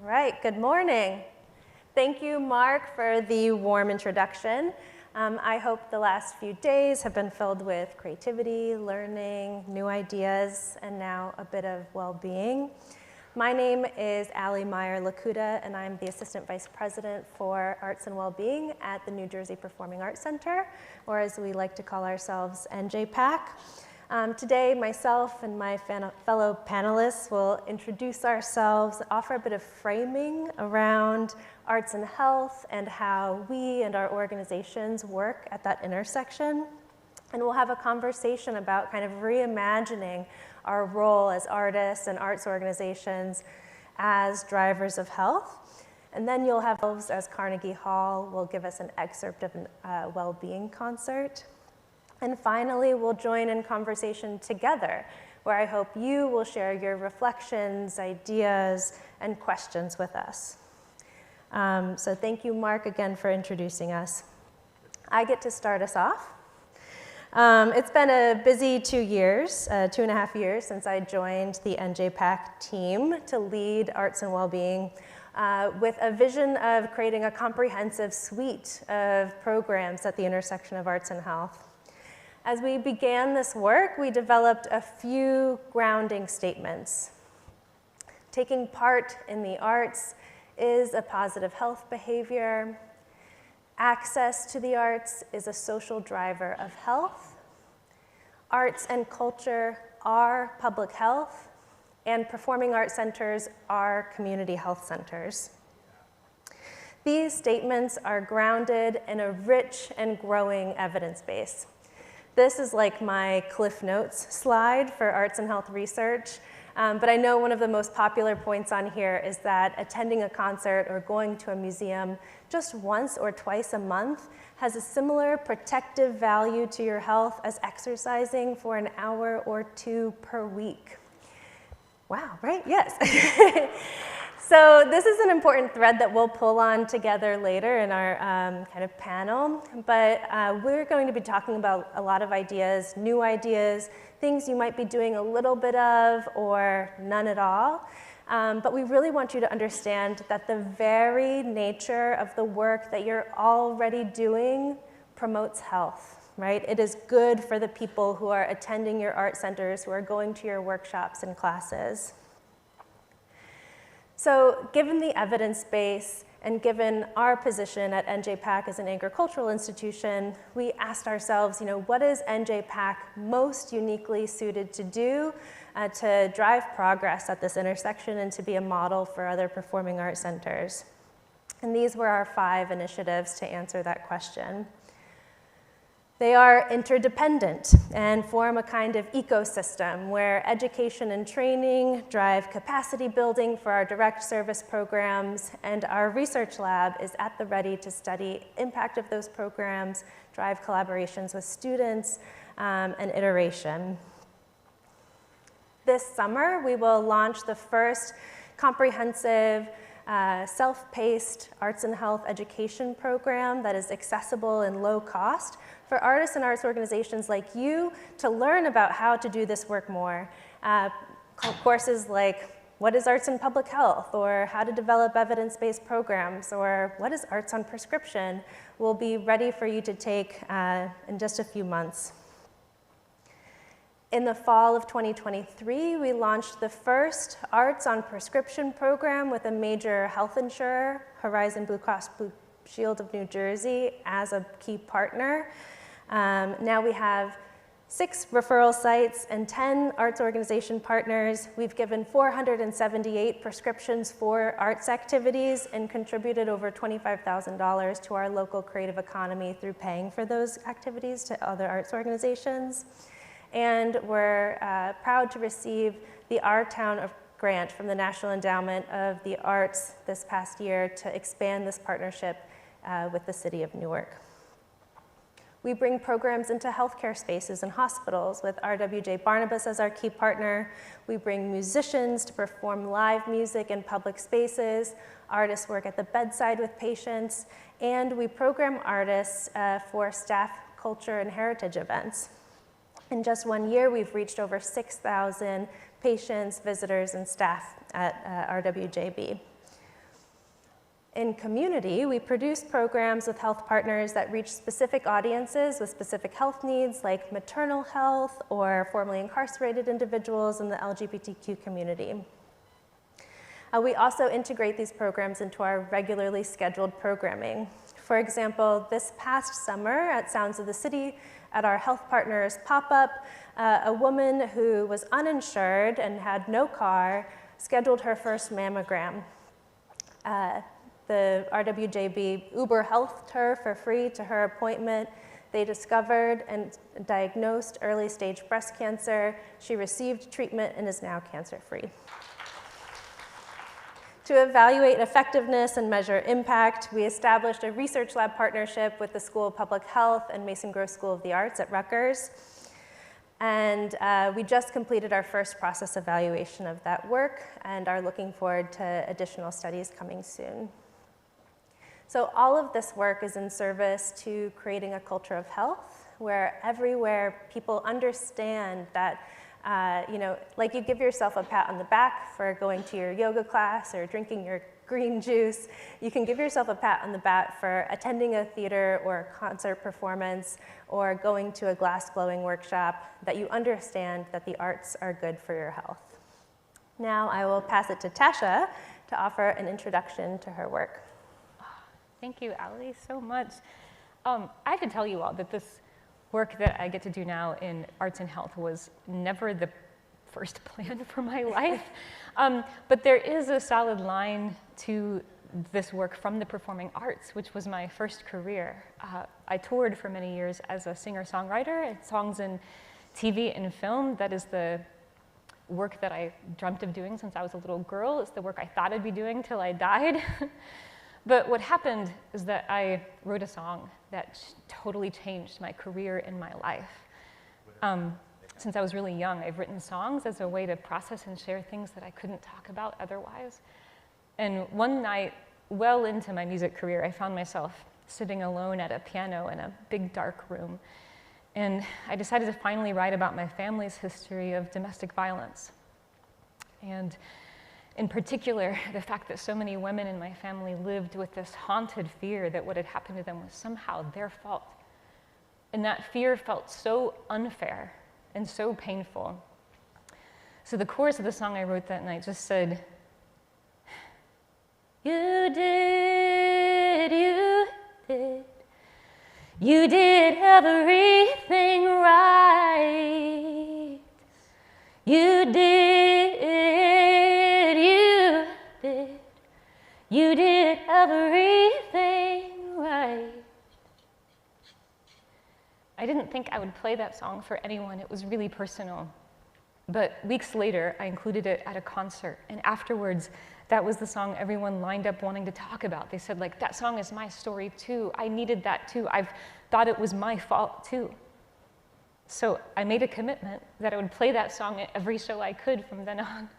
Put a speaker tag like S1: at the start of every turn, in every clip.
S1: right, good morning. Thank you, Mark, for the warm introduction. I hope the last few days have been filled with creativity, learning, new ideas, and now a bit of well-being. My name is Allie Meyer-Lakuta, and I'm the Assistant Vice President for Arts and Wellbeing at the New Jersey Performing Arts Center, or as we like to call ourselves, NJPAC. Today, myself and my fellow panelists will introduce ourselves, offer a bit of framing around arts and health and how we and our organizations work at that intersection. And we'll have a conversation about kind of reimagining our role as artists and arts organizations as drivers of health. And then you'll have elves as Carnegie Hall will give us an excerpt of a well-being concert. And finally, we'll join in conversation together, where I hope you will share your reflections, ideas, and questions with us. So thank you, Mark, again for introducing us. I get to start us off. It's been a busy 2 years, 2.5 years since I joined the NJPAC team to lead arts and well-being with a vision of creating a comprehensive suite of programs at the intersection of arts and health. As we began this work, we developed a few grounding statements. Taking part in the arts is a positive health behavior. Access to the arts is a social driver of health. Arts and culture are public health, and performing arts centers are community health centers. These statements are grounded in a rich and growing evidence base. This is like my Cliff Notes slide for arts and health research, but I know one of the most popular points on here is that attending a concert or going to a museum just once or twice a month has a similar protective value to your health as exercising for an hour or two per week. Wow, right? Yes. So this is an important thread that we'll pull on together later in our kind of panel, but we're going to be talking about a lot of ideas, new ideas, things you might be doing a little bit of or none at all. But we really want you to understand that the very nature of the work that you're already doing promotes health, right? It is good for the people who are attending your art centers, who are going to your workshops and classes. So given the evidence base and given our position at NJPAC as an agricultural institution, we asked ourselves, what is NJPAC most uniquely suited to do to drive progress at this intersection and to be a model for other performing arts centers? And these were our 5 initiatives to answer that question. They are interdependent and form a kind of ecosystem where education and training drive capacity building for our direct service programs, and our research lab is at the ready to study impact of those programs, drive collaborations with students, and iteration. This summer, we will launch the first comprehensive self-paced arts and health education program that is accessible and low cost for artists and arts organizations like you to learn about how to do this work more. Courses like what is arts in public health, or how to develop evidence-based programs, or what is arts on prescription will be ready for you to take in just a few months. In the fall of 2023, we launched the first Arts on Prescription program with a major health insurer, Horizon Blue Cross Blue Shield of New Jersey, as a key partner. Now we have 6 referral sites and 10 arts organization partners. We've given 478 prescriptions for arts activities and contributed over $25,000 to our local creative economy through paying for those activities to other arts organizations. And we're proud to receive the Our Town grant from the National Endowment of the Arts this past year to expand this partnership with the city of Newark. We bring programs into healthcare spaces and hospitals with RWJ Barnabas as our key partner. We bring musicians to perform live music in public spaces. Artists work at the bedside with patients. And we program artists for staff culture and heritage events. In just 1 year, we've reached over 6,000 patients, visitors, and staff at RWJB. In community, we produce programs with health partners that reach specific audiences with specific health needs, like maternal health or formerly incarcerated individuals in the LGBTQ community. We also integrate these programs into our regularly scheduled programming. For example, this past summer at Sounds of the City, at our health partners pop-up, a woman who was uninsured and had no car scheduled her first mammogram. The RWJB Uber Healthed her for free to her appointment. They discovered and diagnosed early stage breast cancer. She received treatment and is now cancer-free. To evaluate effectiveness and measure impact, we established a research lab partnership with the School of Public Health and Mason Gross School of the Arts at Rutgers. And we just completed our first process evaluation of that work and are looking forward to additional studies coming soon. So all of this work is in service to creating a culture of health where everywhere people understand that, like you give yourself a pat on the back for going to your yoga class or drinking your green juice, you can give yourself a pat on the back for attending a theater or a concert performance or going to a glass blowing workshop, that you understand that the arts are good for your health. Now I will pass it to Tasha to offer an introduction to her work.
S2: Thank you, Ali, so much. I have to tell you all that this work that I get to do now in arts and health was never the first plan for my life. But there is a solid line to this work from the performing arts, which was my first career. I toured for many years as a singer-songwriter, songs in TV and film. That is the work that I dreamt of doing since I was a little girl. It's the work I thought I'd be doing till I died. But what happened is that I wrote a song that totally changed my career and my life. Since I was really young, I've written songs as a way to process and share things that I couldn't talk about otherwise. And one night, well into my music career, I found myself sitting alone at a piano in a big dark room. And I decided to finally write about my family's history of domestic violence. And in particular, the fact that so many women in my family lived with this haunted fear that what had happened to them was somehow their fault. And that fear felt so unfair and so painful. So the chorus of the song I wrote that night just said, "You did, you did everything right. You did everything right." I didn't think I would play that song for anyone. It was really personal. But weeks later, I included it at a concert. And afterwards, that was the song everyone lined up wanting to talk about. They said, like, that song is my story too. I needed that too. I've thought it was my fault too. So I made a commitment that I would play that song at every show I could from then on.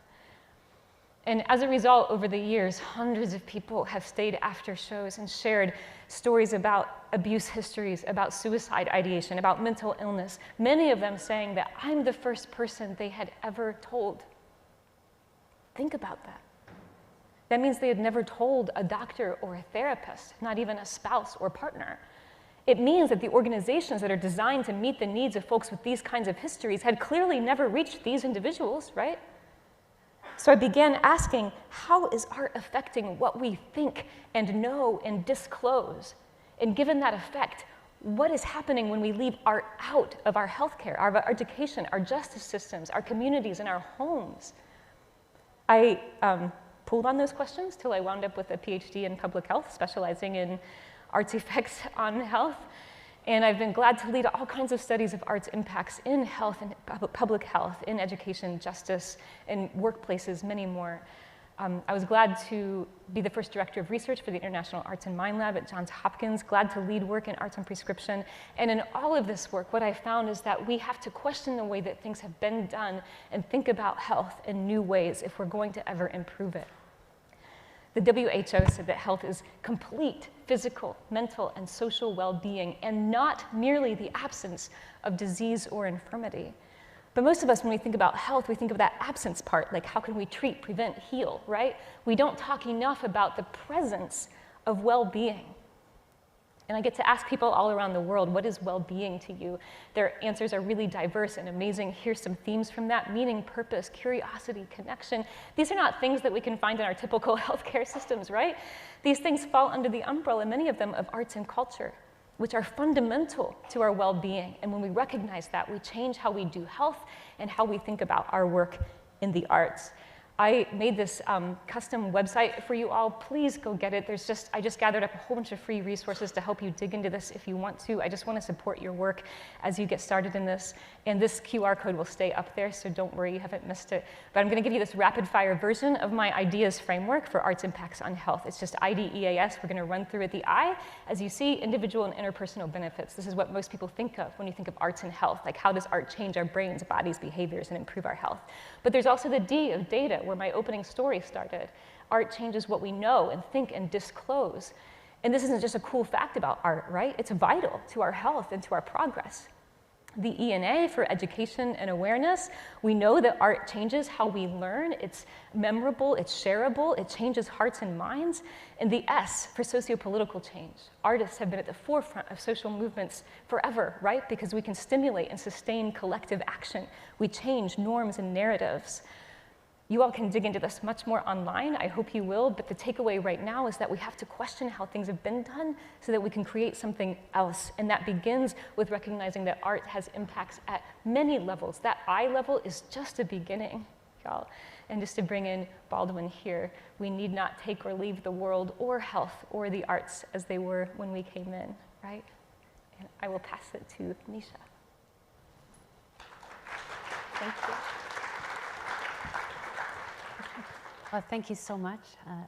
S2: And as a result, over the years, hundreds of people have stayed after shows and shared stories about abuse histories, about suicide ideation, about mental illness, many of them saying that I'm the first person they had ever told. Think about that. That means they had never told a doctor or a therapist, not even a spouse or partner. It means that the organizations that are designed to meet the needs of folks with these kinds of histories had clearly never reached these individuals, right? So I began asking, how is art affecting what we think and know and disclose? And given that effect, what is happening when we leave art out of our healthcare, our education, our justice systems, our communities, and our homes? I pulled on those questions till I wound up with a PhD in public health, specializing in arts effects on health. And I've been glad to lead all kinds of studies of arts impacts in health and public health, in education, justice, in workplaces, many more. I was glad to be the first director of research for the International Arts and Mind Lab at Johns Hopkins, glad to lead work in arts and prescription. And in all of this work, what I found is that we have to question the way that things have been done and think about health in new ways if we're going to ever improve it. The WHO said that health is complete physical, mental, and social well-being, and not merely the absence of disease or infirmity. But most of us, when we think about health, we think of that absence part, like how can we treat, prevent, heal, right? We don't talk enough about the presence of well-being. And I get to ask people all around the world, what is well-being to you? Their answers are really diverse and amazing. Here's some themes from that: meaning, purpose, curiosity, connection. These are not things that we can find in our typical healthcare systems, right? These things fall under the umbrella, many of them, of arts and culture, which are fundamental to our well-being. And when we recognize that, we change how we do health and how we think about our work in the arts. I made this custom website for you all. Please go get it. I just gathered up a whole bunch of free resources to help you dig into this if you want to. I just want to support your work as you get started in this. And this QR code will stay up there, so don't worry, you haven't missed it. But I'm going to give you this rapid fire version of my ideas framework for arts impacts on health. It's just IDEAS. We're going to run through it. The I, as you see, individual and interpersonal benefits. This is what most people think of when you think of arts and health. Like, how does art change our brains, bodies, behaviors, and improve our health? But there's also the D of data, where my opening story started. Art changes what we know and think and disclose. And this isn't just a cool fact about art, right? It's vital to our health and to our progress. The E and A for education and awareness. We know that art changes how we learn. It's memorable, it's shareable, it changes hearts and minds. And the S for socio-political change. Artists have been at the forefront of social movements forever, right? Because we can stimulate and sustain collective action. We change norms and narratives. You all can dig into this much more online. I hope you will, but the takeaway right now is that we have to question how things have been done so that we can create something else. And that begins with recognizing that art has impacts at many levels. That I level is just a beginning, y'all. And just to bring in Baldwin here, we need not take or leave the world or health or the arts as they were when we came in, right? And I will pass it to Nisha. Thank you.
S3: Thank you so much,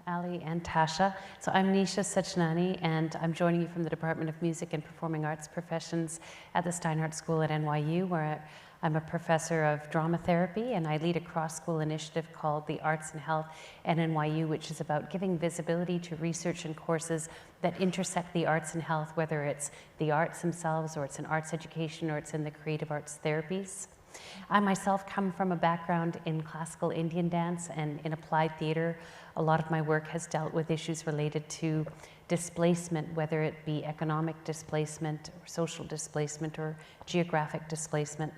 S3: Ali and Tasha. So I'm Nisha Sachnani, and I'm joining you from the Department of Music and Performing Arts Professions at the Steinhardt School at NYU, where I'm a professor of drama therapy, and I lead a cross-school initiative called the Arts and Health at NYU, which is about giving visibility to research and courses that intersect the arts and health, whether it's the arts themselves, or it's in arts education, or it's in the creative arts therapies. I myself come from a background in classical Indian dance and in applied theater. A lot of my work has dealt with issues related to displacement, whether it be economic displacement, or social displacement, or geographic displacement.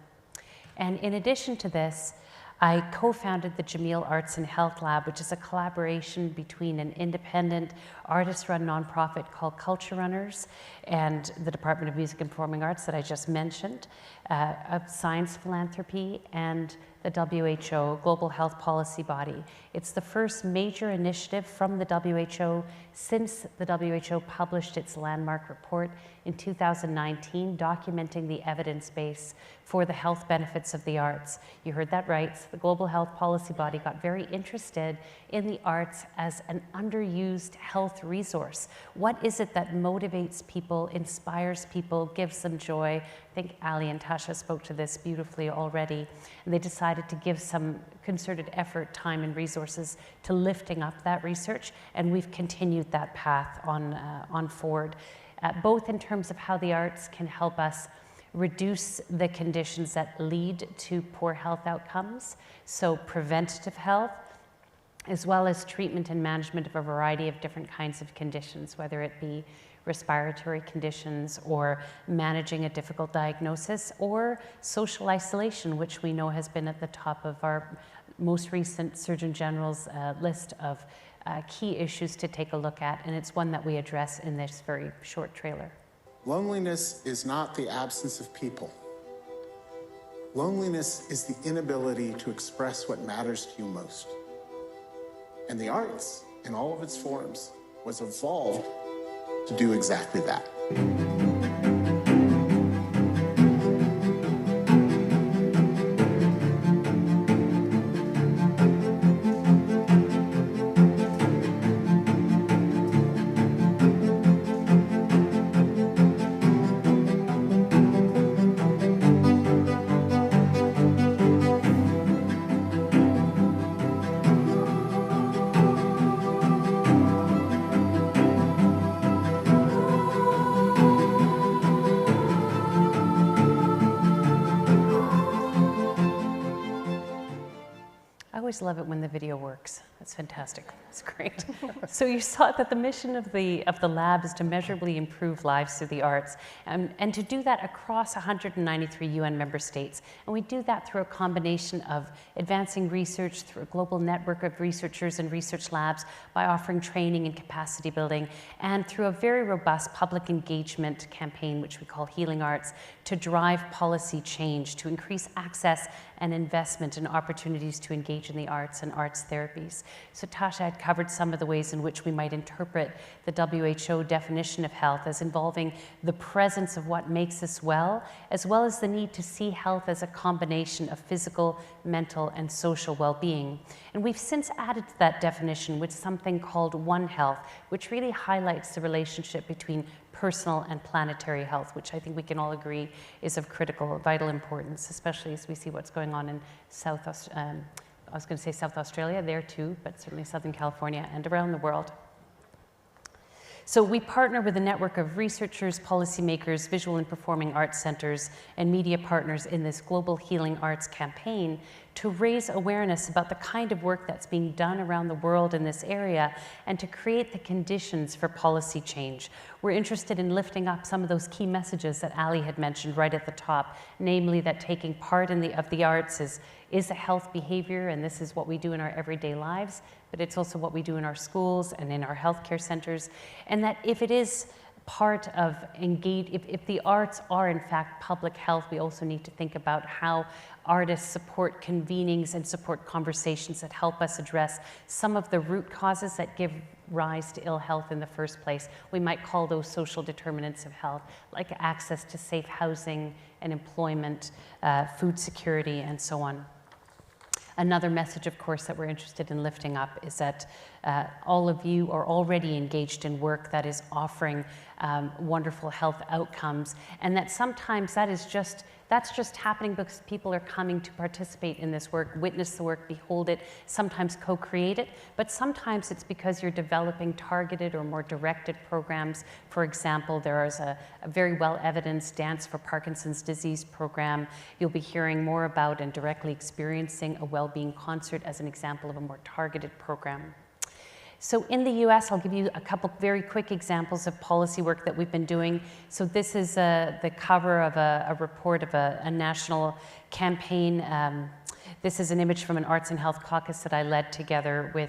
S3: And in addition to this, I co-founded the Jameel Arts and Health Lab, which is a collaboration between an independent artist-run nonprofit called Culture Runners and the Department of Music and Performing Arts that I just mentioned, of science philanthropy, and the WHO, global health policy body. It's the first major initiative from the WHO since the WHO published its landmark report in 2019, documenting the evidence base for the health benefits of the arts. You heard that right. So the global health policy body got very interested in the arts as an underused health resource. What is it that motivates people, inspires people, gives them joy? I think Ali and Tasha spoke to this beautifully already. And they decided to give some concerted effort, time, and resources to lifting up that research, and we've continued that path on forward, both in terms of how the arts can help us reduce the conditions that lead to poor health outcomes, so preventative health, as well as treatment and management of a variety of different kinds of conditions, whether it be respiratory conditions, or managing a difficult diagnosis, or social isolation, which we know has been at the top of our most recent Surgeon General's list of key issues to take a look at, and it's one that we address in this very short trailer.
S4: Loneliness is not the absence of people. Loneliness is the inability to express what matters to you most. And the arts, in all of its forms, was evolved to do exactly that.
S3: always love it when the video works. That's fantastic. That's great. So you saw that the mission of the lab is to measurably improve lives through the arts, and to do that across 193 UN member states. And we do that through a combination of advancing research, through a global network of researchers and research labs, by offering training and capacity building, and through a very robust public engagement campaign, which we call Healing Arts, to drive policy change, to increase access and investment and opportunities to engage in the arts and arts therapies. So Tasha had covered some of the ways in which we might interpret the WHO definition of health as involving the presence of what makes us well as the need to see health as a combination of physical, mental, and social well-being. And we've since added to that definition with something called One Health, which really highlights the relationship between personal and planetary health, which I think we can all agree is of vital importance, especially as we see what's going on in South Australia, there too, but certainly Southern California and around the world. So we partner with a network of researchers, policymakers, visual and performing arts centers, and media partners in this global healing arts campaign to raise awareness about the kind of work that's being done around the world in this area and to create the conditions for policy change. We're interested in lifting up some of those key messages that Ali had mentioned right at the top, namely that taking part in the arts is a health behavior, and this is what we do in our everyday lives, but it's also what we do in our schools and in our healthcare centers, and that if it is part of if the arts are in fact public health, we also need to think about how artists support convenings and support conversations that help us address some of the root causes that give rise to ill health in the first place. We might call those social determinants of health, like access to safe housing and employment, food security, and so on. Another message, of course, that we're interested in lifting up is that all of you are already engaged in work that is offering wonderful health outcomes, and that sometimes that's just happening because people are coming to participate in this work, witness the work, behold it, sometimes co-create it, but sometimes it's because you're developing targeted or more directed programs. For example, there is a very well-evidenced Dance for Parkinson's Disease program. You'll be hearing more about and directly experiencing a well-being concert as an example of a more targeted program. So in the US, I'll give you a couple very quick examples of policy work that we've been doing. So this is the cover of a report of a national campaign. This is an image from an Arts and Health caucus that I led together with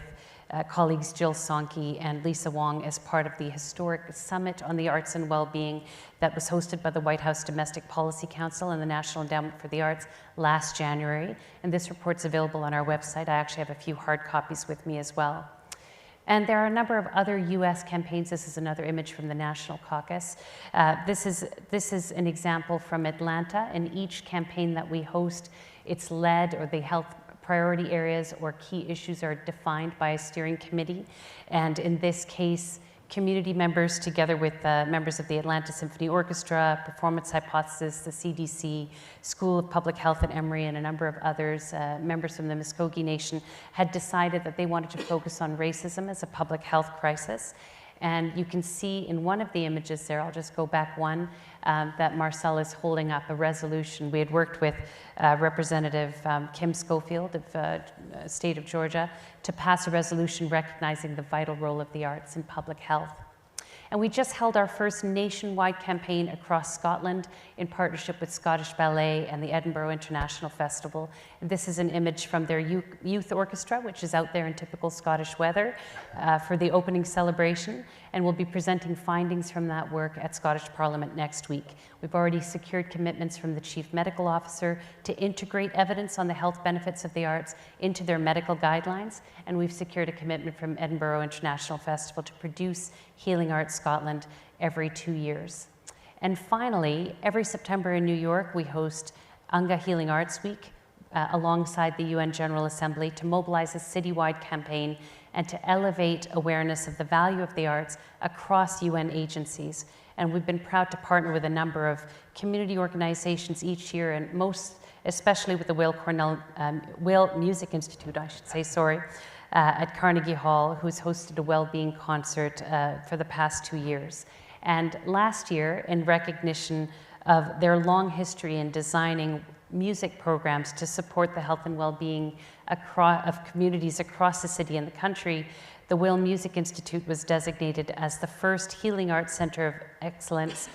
S3: colleagues Jill Sonke and Lisa Wong as part of the historic Summit on the Arts and Wellbeing that was hosted by the White House Domestic Policy Council and the National Endowment for the Arts last January. And this report's available on our website. I actually have a few hard copies with me as well. And there are a number of other US campaigns. This is another image from the National Caucus. This is an example from Atlanta. In each campaign that we host, it's led, or the health priority areas or key issues are defined by a steering committee. And in this case, community members together with members of the Atlanta Symphony Orchestra, Performance Hypothesis, the CDC, School of Public Health at Emory, and a number of others, members from the Muskogee Nation, had decided that they wanted to focus on racism as a public health crisis. And you can see in one of the images there, I'll just go back one, that Marcel is holding up a resolution. We had worked with Representative Kim Schofield of state of Georgia to pass a resolution recognizing the vital role of the arts in public health. And we just held our first nationwide campaign across Scotland in partnership with Scottish Ballet and the Edinburgh International Festival. And this is an image from their youth orchestra, which is out there in typical Scottish weather for the opening celebration. And we'll be presenting findings from that work at Scottish Parliament next week. We've already secured commitments from the Chief Medical Officer to integrate evidence on the health benefits of the arts into their medical guidelines. And we've secured a commitment from Edinburgh International Festival to produce Healing Arts Scotland every 2 years. And finally, every September in New York, we host UNGA Healing Arts Week alongside the UN General Assembly to mobilize a citywide campaign and to elevate awareness of the value of the arts across UN agencies. And we've been proud to partner with a number of community organizations each year, and most especially with the Whale Music Institute, at Carnegie Hall, who's hosted a well-being concert for the past 2 years. And last year, in recognition of their long history in designing music programs to support the health and well-being of communities across the city and the country, the Will Music Institute was designated as the first healing arts center of excellence,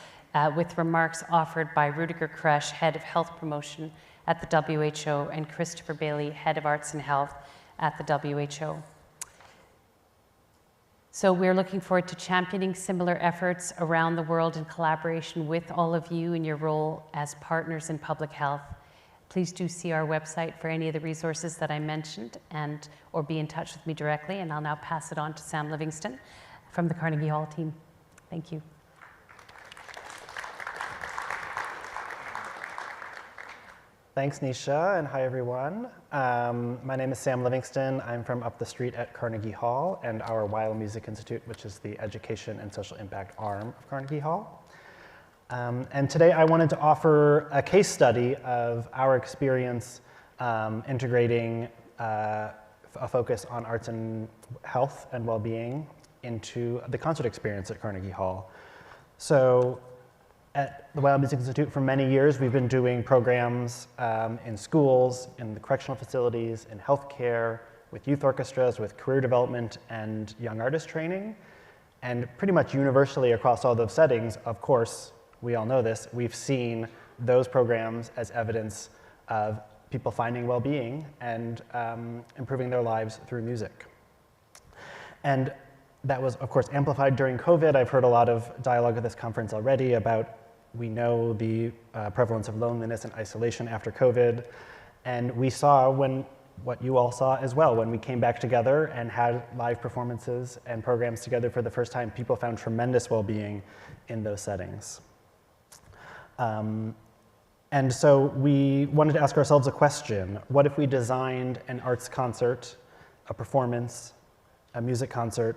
S3: with remarks offered by Rudiger Kresch, head of health promotion at the WHO, and Christopher Bailey, head of arts and health at the WHO. So we're looking forward to championing similar efforts around the world in collaboration with all of you in your role as partners in public health. Please do see our website for any of the resources that I mentioned, or be in touch with me directly. And I'll now pass it on to Sam Livingston from the Carnegie Hall team. Thank you.
S5: Thanks, Nisha, and hi, everyone. My name is Sam Livingston. I'm from up the street at Carnegie Hall and our Weil Music Institute, which is the education and social impact arm of Carnegie Hall. And today I wanted to offer a case study of our experience integrating a focus on arts and health and well-being into the concert experience at Carnegie Hall. So at the Weil Music Institute for many years, we've been doing programs in schools, in the correctional facilities, in healthcare, with youth orchestras, with career development and young artist training. And pretty much universally across all those settings, of course, we all know this, we've seen those programs as evidence of people finding well-being and improving their lives through music. And that was, of course, amplified during COVID. I've heard a lot of dialogue at this conference already about, we know the prevalence of loneliness and isolation after COVID. And we saw what you all saw as well, when we came back together and had live performances and programs together for the first time, people found tremendous well-being in those settings. And so we wanted to ask ourselves a question. What if we designed an arts concert, a performance, a music concert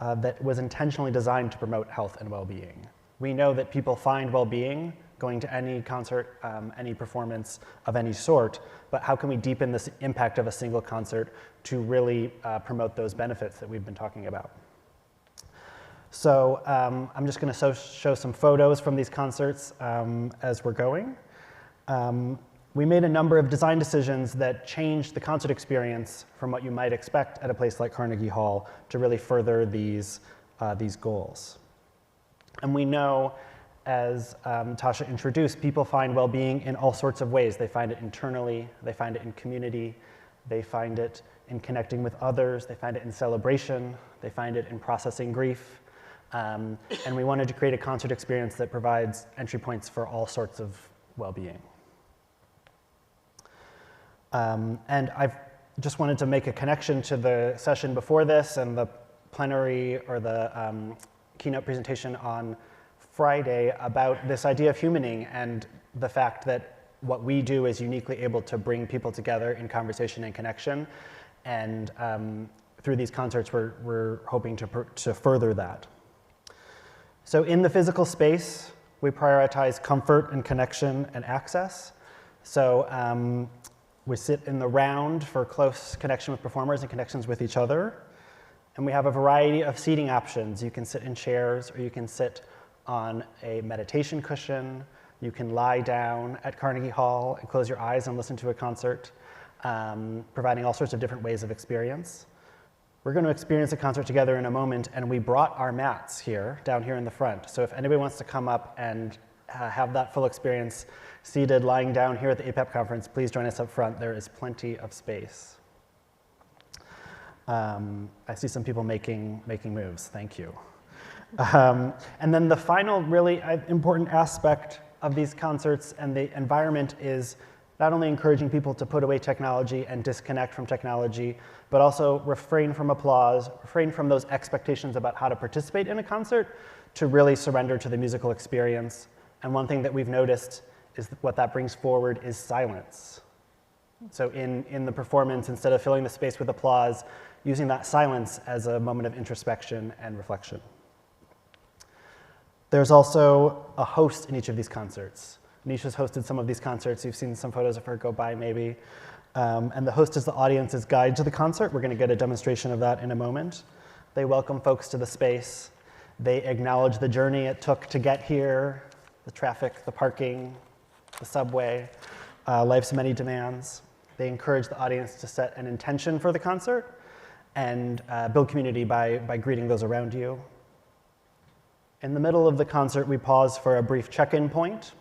S5: that was intentionally designed to promote health and well-being? We know that people find well-being going to any concert, any performance of any sort, but how can we deepen this impact of a single concert to really promote those benefits that we've been talking about? So I'm just going to show some photos from these concerts as we're going. We made a number of design decisions that changed the concert experience from what you might expect at a place like Carnegie Hall to really further these goals. And we know, as Tasha introduced, people find well-being in all sorts of ways. They find it internally, they find it in community, they find it in connecting with others, they find it in celebration, they find it in processing grief. And we wanted to create a concert experience that provides entry points for all sorts of well-being. And I've just wanted to make a connection to the session before this and the plenary or the keynote presentation on Friday about this idea of humaning and the fact that what we do is uniquely able to bring people together in conversation and connection. And through these concerts, we're hoping to further that. So in the physical space, we prioritize comfort and connection and access. So we sit in the round for close connection with performers and connections with each other. And we have a variety of seating options. You can sit in chairs, or you can sit on a meditation cushion. You can lie down at Carnegie Hall and close your eyes and listen to a concert, providing all sorts of different ways of experience. We're going to experience a concert together in a moment, and we brought our mats here, down here in the front. So if anybody wants to come up and have that full experience seated, lying down here at the APAP conference, please join us up front. There is plenty of space. I see some people making moves. Thank you. And then the final really important aspect of these concerts and the environment is not only encouraging people to put away technology and disconnect from technology, but also refrain from applause, refrain from those expectations about how to participate in a concert, to really surrender to the musical experience. And one thing that we've noticed is what that brings forward is silence. So in the performance, instead of filling the space with applause, using that silence as a moment of introspection and reflection. There's also a host in each of these concerts. Nisha's hosted some of these concerts. You've seen some photos of her go by, maybe. And the host is the audience's guide to the concert. We're going to get a demonstration of that in a moment. They welcome folks to the space. They acknowledge the journey it took to get here, the traffic, the parking, the subway. life's many demands. They encourage the audience to set an intention for the concert and build community by greeting those around you. In the middle of the concert, we pause for a brief check-in point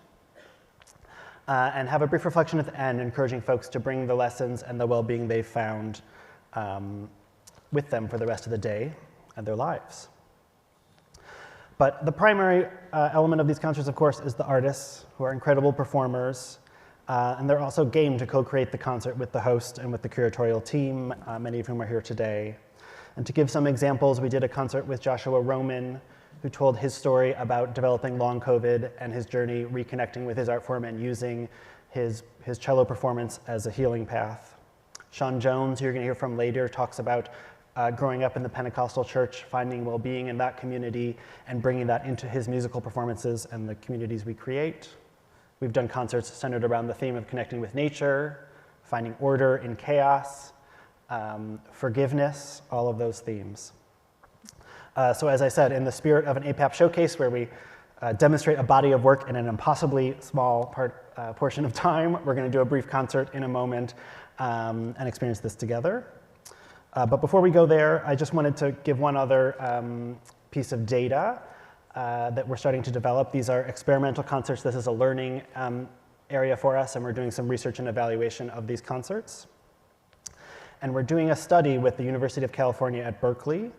S5: and have a brief reflection at the end, encouraging folks to bring the lessons and the well-being they've found with them for the rest of the day and their lives. But the primary element of these concerts, of course, is the artists, who are incredible performers, and they're also game to co-create the concert with the host and with the curatorial team, many of whom are here today. And to give some examples, we did a concert with Joshua Roman, who told his story about developing long COVID and his journey reconnecting with his art form and using his cello performance as a healing path. Sean Jones, who you're going to hear from later, talks about growing up in the Pentecostal church, finding well-being in that community, and bringing that into his musical performances and the communities we create. We've done concerts centered around the theme of connecting with nature, finding order in chaos, forgiveness, all of those themes. So as I said, in the spirit of an APAP showcase where we demonstrate a body of work in an impossibly small portion of time, we're going to do a brief concert in a moment and experience this together. But before we go there, I just wanted to give one other piece of data that we're starting to develop. These are experimental concerts. This is a learning area for us, and we're doing some research and evaluation of these concerts. And we're doing a study with the University of California at Berkeley,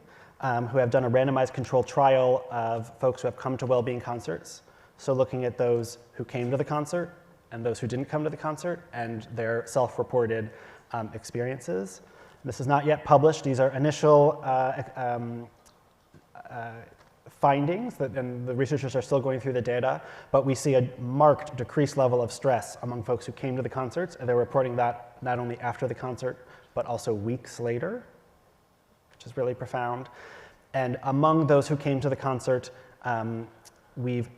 S5: who have done a randomized controlled trial of folks who have come to well-being concerts. So looking at those who came to the concert and those who didn't come to the concert and their self-reported experiences. This is not yet published. These are initial findings, and the researchers are still going through the data, but we see a marked decreased level of stress among folks who came to the concerts, and they're reporting that not only after the concert, but also weeks later, which is really profound. And among those who came to the concert, we've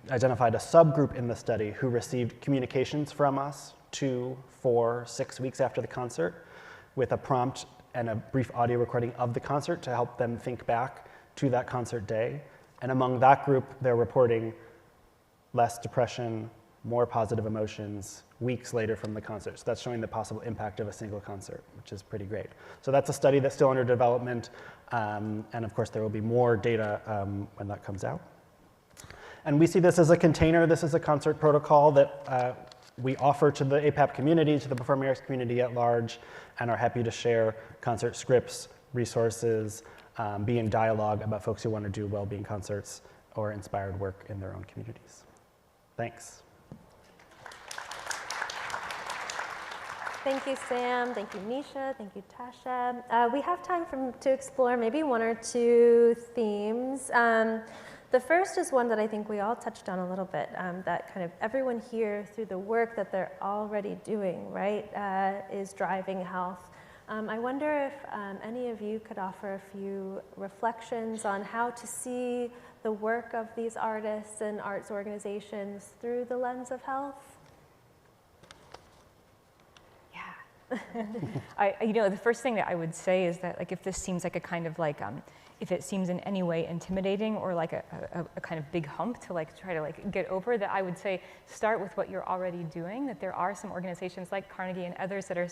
S5: identified a subgroup in the study who received communications from us 2, 4, 6 weeks after the concert with a prompt and a brief audio recording of the concert to help them think back to that concert day. And among that group, they're reporting less depression, more positive emotions weeks later from the concert. So that's showing the possible impact of a single concert, which is pretty great. So that's a study that's still under development. And of course, there will be more data when that comes out. And we see this as a container. This is a concert protocol that we offer to the APAP community, to the performing arts community at large, and are happy to share concert scripts, resources, be in dialogue about folks who want to do well-being concerts or inspired work in their own communities. Thanks.
S1: Thank you, Sam. Thank you, Nisha. Thank you, Tasha. We have time to explore maybe one or two themes. The first is one that I think we all touched on a little bit, that kind of everyone here through the work that they're already doing, right, is driving health. I wonder if any of you could offer a few reflections on how to see the work of these artists and arts organizations through the lens of health.
S2: Yeah. The first thing that I would say is that, like, if this seems like a kind of like, if it seems in any way intimidating or like a kind of big hump to like try to like get over, that I would say start with what you're already doing, that there are some organizations like Carnegie and others that are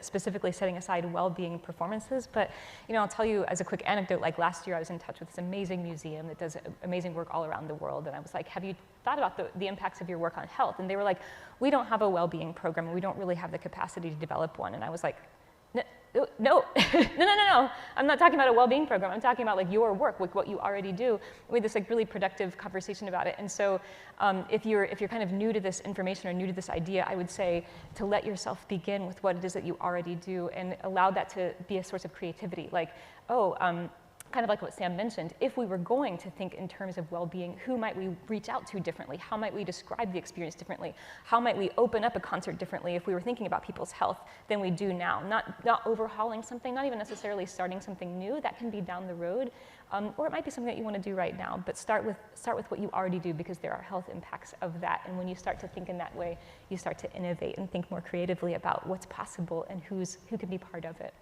S2: specifically setting aside well-being performances. But, I'll tell you as a quick anecdote, like last year I was in touch with this amazing museum that does amazing work all around the world. And I was like, have you thought about the impacts of your work on health? And they were like, we don't have a well-being program, and we don't really have the capacity to develop one. And I was like, no, I'm not talking about a well-being program. I'm talking about like your work, like what you already do. We had this like really productive conversation about it. And so if you're kind of new to this information or new to this idea, I would say to let yourself begin with what it is that you already do and allow that to be a source of creativity. Like, kind of like what Sam mentioned, if we were going to think in terms of well-being, who might we reach out to differently? How might we describe the experience differently? How might we open up a concert differently if we were thinking about people's health than we do now? Not overhauling something, not even necessarily starting something new. That can be down the road, or it might be something that you want to do right now. But start with what you already do, because there are health impacts of that. And when you start to think in that way, you start to innovate and think more creatively about what's possible and who can be part of it.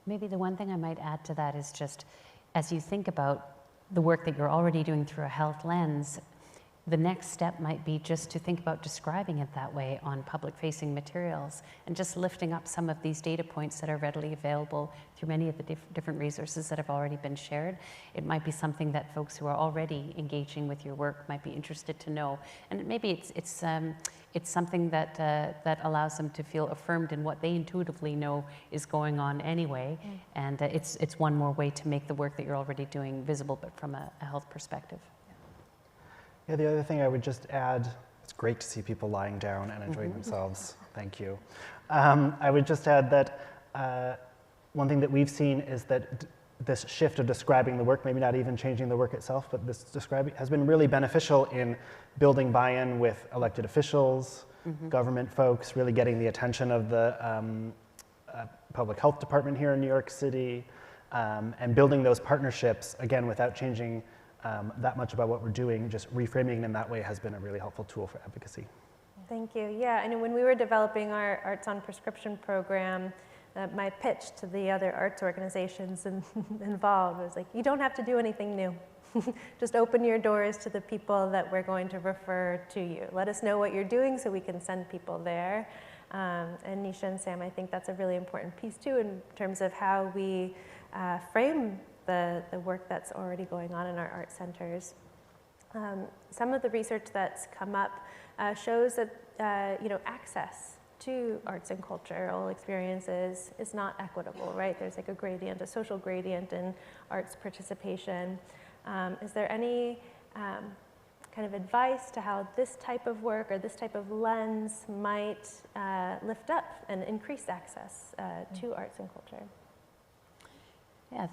S3: Maybe the one thing I might add to that is just, as you think about the work that you're already doing through a health lens, the next step might be just to think about describing it that way on public-facing materials and just lifting up some of these data points that are readily available through many of the different resources that have already been shared. It might be something that folks who are already engaging with your work might be interested to know. And maybe it's something that, that allows them to feel affirmed in what they intuitively know is going on anyway. And it's one more way to make the work that you're already doing visible, but from a health perspective.
S5: Yeah, the other thing I would just add, it's great to see people lying down and enjoying themselves. Thank you. I would just add that one thing that we've seen is that this shift of describing the work, maybe not even changing the work itself, but this describing has been really beneficial in building buy-in with elected officials, government folks, really getting the attention of the public health department here in New York City, and building those partnerships, again, without changing that much about what we're doing, just reframing it in that way has been a really helpful tool for advocacy.
S1: Thank you. Yeah, I know when we were developing our Arts on Prescription program, my pitch to the other arts organizations involved was like, you don't have to do anything new. Just open your doors to the people that we're going to refer to you. Let us know what you're doing so we can send people there. And Nisha and Sam, I think that's a really important piece too in terms of how we frame the work that's already going on in our art centers. Some of the research that's come up shows that access to arts and cultural experiences is not equitable, right? There's like a gradient, a social gradient in arts participation. Is there any kind of advice to how this type of work or this type of lens might lift up and increase access to arts and culture?
S3: Yeah,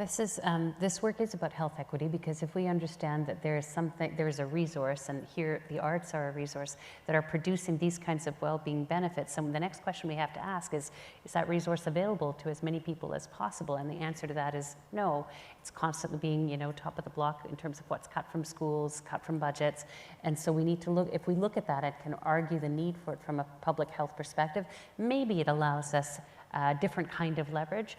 S3: this work is about health equity, because if we understand that there is a resource, and here the arts are a resource, that are producing these kinds of well-being benefits, so the next question we have to ask is that resource available to as many people as possible? And the answer to that is no. It's constantly being, top of the block in terms of what's cut from schools, cut from budgets. And so we need to look, if we look at that and can argue the need for it from a public health perspective, maybe it allows us a different kind of leverage.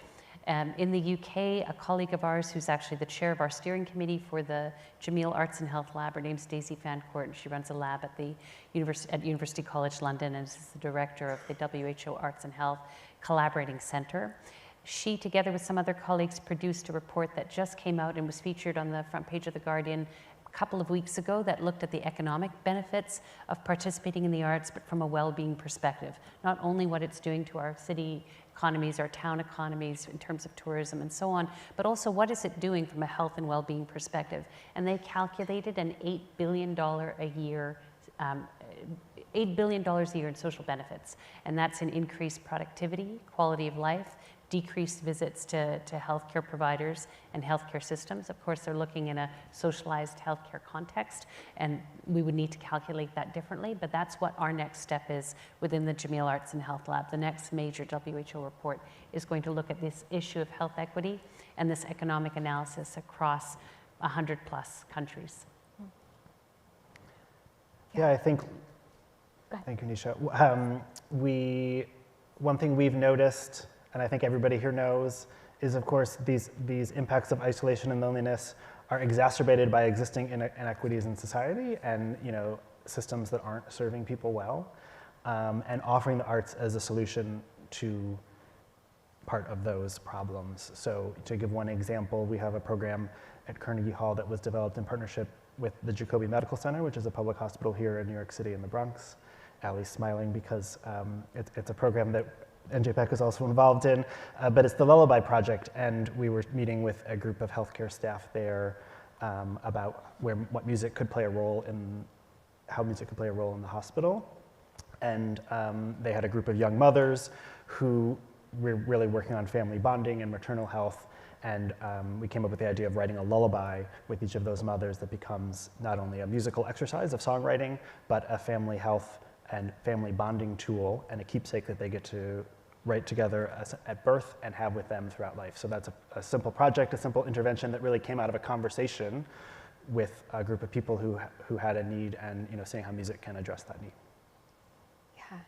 S3: In the UK, a colleague of ours who's actually the chair of our steering committee for the Jameel Arts and Health Lab, her name's Daisy Fancourt, and she runs a lab at the University College London and is the director of the WHO Arts and Health Collaborating Centre. She, together with some other colleagues, produced a report that just came out and was featured on the front page of The Guardian a couple of weeks ago that looked at the economic benefits of participating in the arts, but from a well-being perspective. Not only what it's doing to our city economies, our town economies in terms of tourism and so on, but also what is it doing from a health and well-being perspective. And they calculated an $8 billion a year in social benefits. And that's in increased productivity, quality of life, decreased visits to healthcare providers and healthcare systems. Of course, they're looking in a socialized healthcare context, and we would need to calculate that differently, but that's what our next step is within the Jameel Arts and Health Lab. The next major WHO report is going to look at this issue of health equity and this economic analysis across 100+ countries.
S5: Yeah, I think, thank you, Nisha. One thing we've noticed, and I think everybody here knows, is of course these impacts of isolation and loneliness are exacerbated by existing inequities in society and systems that aren't serving people well, and offering the arts as a solution to part of those problems. So to give one example, we have a program at Carnegie Hall that was developed in partnership with the Jacobi Medical Center, which is a public hospital here in New York City in the Bronx. Allie's smiling because it's a program that NJPAC is also involved in, but it's the Lullaby Project, and we were meeting with a group of healthcare staff there about what music could play a role in, how music could play a role in the hospital. And they had a group of young mothers who were really working on family bonding and maternal health, and we came up with the idea of writing a lullaby with each of those mothers that becomes not only a musical exercise of songwriting, but a family health and family bonding tool and a keepsake that they get to write together at birth and have with them throughout life. So that's a simple project, a simple intervention that really came out of a conversation with a group of people who had a need, and seeing how music can address that need.
S2: Yeah.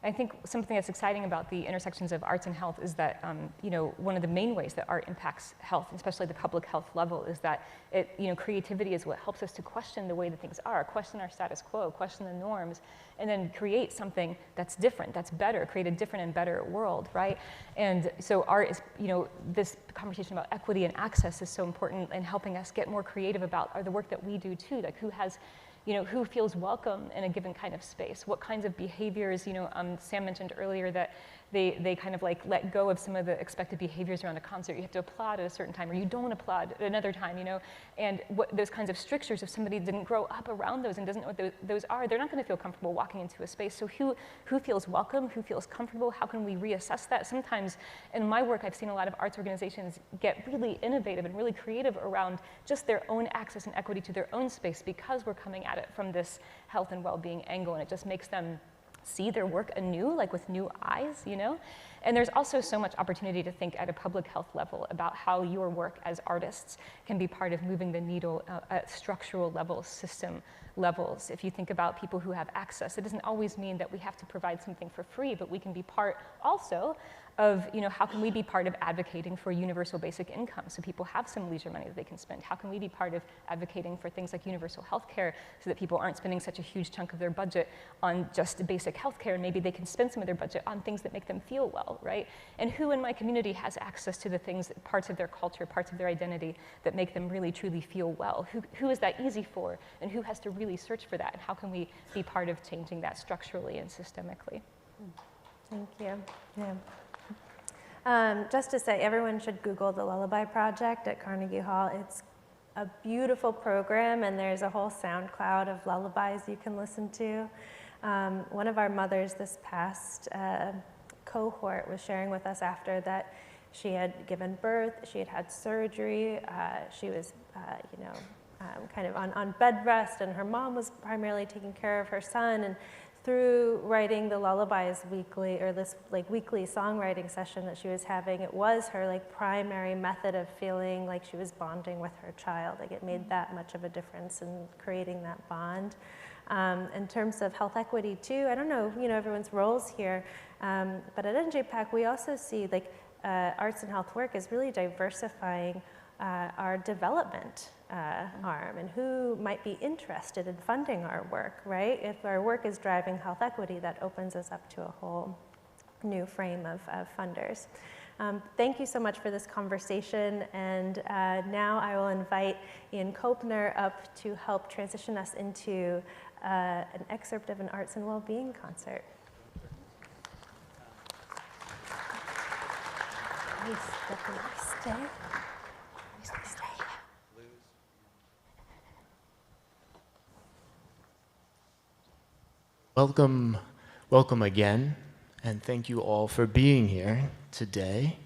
S2: I think something that's exciting about the intersections of arts and health is that, one of the main ways that art impacts health, especially the public health level, is that creativity is what helps us to question the way that things are, question our status quo, question the norms, and then create something that's different, that's better, create a different and better world, right? And so art is, this conversation about equity and access is so important in helping us get more creative about the work that we do too, like who feels welcome in a given kind of space? What kinds of behaviors, Sam mentioned earlier that they kind of like let go of some of the expected behaviors around a concert. You have to applaud at a certain time, or you don't applaud at another time, and those kinds of strictures, if somebody didn't grow up around those and doesn't know what those are, they're not gonna feel comfortable walking into a space. So who feels welcome, who feels comfortable? How can we reassess that? Sometimes in my work, I've seen a lot of arts organizations get really innovative and really creative around just their own access and equity to their own space because we're coming at it from this health and well-being angle, and it just makes them see their work anew, like with new eyes, And there's also so much opportunity to think at a public health level about how your work as artists can be part of moving the needle at structural levels, system levels. If you think about people who have access, it doesn't always mean that we have to provide something for free, but we can be part also of, how can we be part of advocating for universal basic income so people have some leisure money that they can spend? How can we be part of advocating for things like universal health care so that people aren't spending such a huge chunk of their budget on just basic health care, and maybe they can spend some of their budget on things that make them feel well, right? And who in my community has access to the things, parts of their culture, parts of their identity that make them really truly feel well? Who is that easy for, and who has to really search for that? And how can we be part of changing that structurally and systemically?
S1: Thank you. Yeah. Just to say, everyone should Google the Lullaby Project at Carnegie Hall. It's a beautiful program, and there's a whole SoundCloud of lullabies you can listen to. One of our mothers this past cohort was sharing with us after that she had given birth, she had had surgery, she was, kind of on bed rest, and her mom was primarily taking care of her son, and through writing the lullabies weekly, or this weekly songwriting session that she was having, it was her primary method of feeling like she was bonding with her child. It made that much of a difference in creating that bond. In terms of health equity too, I don't know, everyone's roles here, but at NJPAC we also see arts and health work is really diversifying our development arm, and who might be interested in funding our work, right? If our work is driving health equity, that opens us up to a whole new frame of funders. Thank you so much for this conversation, and now I will invite Ian Kopner up to help transition us into an excerpt of an arts and well-being concert. Please, stay.
S6: Welcome again, and thank you all for being here today.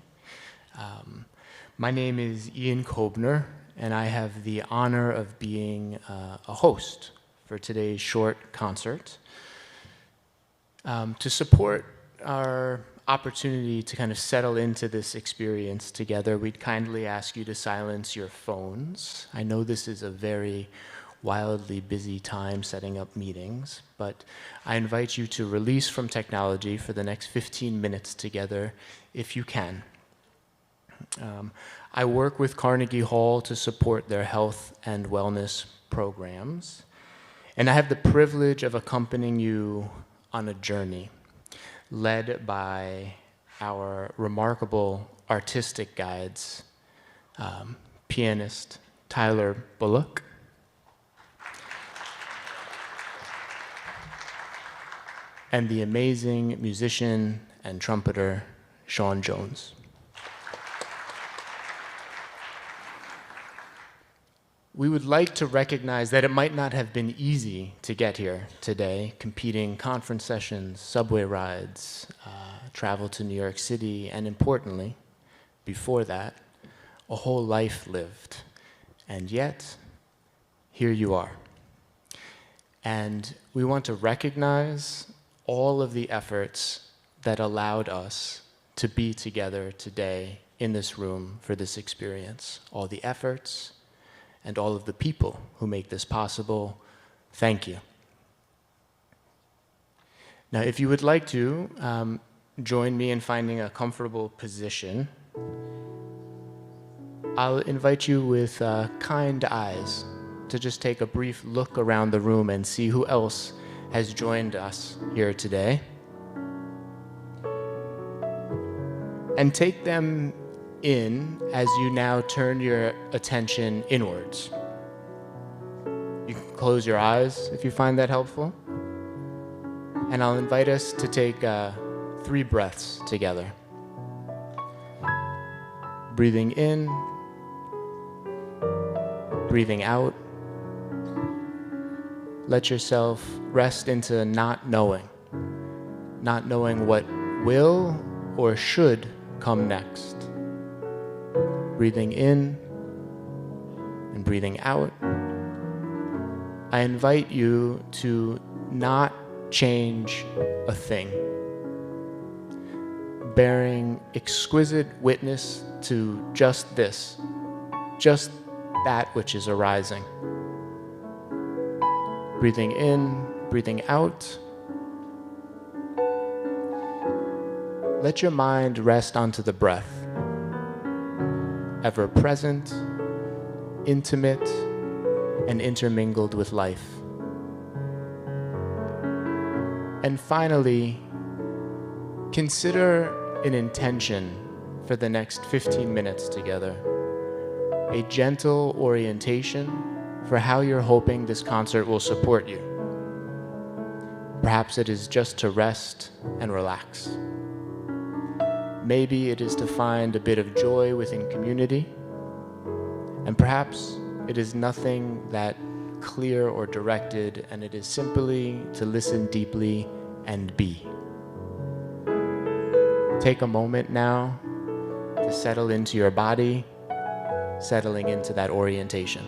S6: My name is Ian Kopner, and I have the honor of being a host for today's short concert. To support our opportunity to kind of settle into this experience together, we'd kindly ask you to silence your phones. I know this is a very wildly busy time setting up meetings, but I invite you to release from technology for the next 15 minutes together if you can. I work with Carnegie Hall to support their health and wellness programs, and I have the privilege of accompanying you on a journey led by our remarkable artistic guides, pianist Tyler Bullock, and the amazing musician and trumpeter, Sean Jones. We would like to recognize that it might not have been easy to get here today, competing conference sessions, subway rides, travel to New York City, and importantly, before that, a whole life lived. And yet, here you are. And we want to recognize all of the efforts that allowed us to be together today in this room for this experience. All the efforts and all of the people who make this possible. Thank you. Now, if you would like to, join me in finding a comfortable position. I'll invite you with kind eyes to just take a brief look around the room and see who else has joined us here today. And take them in as you now turn your attention inwards. You can close your eyes if you find that helpful. And I'll invite us to take 3 breaths together. Breathing in, breathing out. Let yourself rest into not knowing what will or should come next. Breathing in and breathing out. I invite you to not change a thing, bearing exquisite witness to just this, just that which is arising. Breathing in, breathing out. Let your mind rest onto the breath, ever present, intimate, and intermingled with life. And finally, consider an intention for the next 15 minutes together, a gentle orientation for how you're hoping this concert will support you. Perhaps it is just to rest and relax. Maybe it is to find a bit of joy within community, and perhaps it is nothing that clear or directed, and it is simply to listen deeply and be. Take a moment now to settle into your body, settling into that orientation.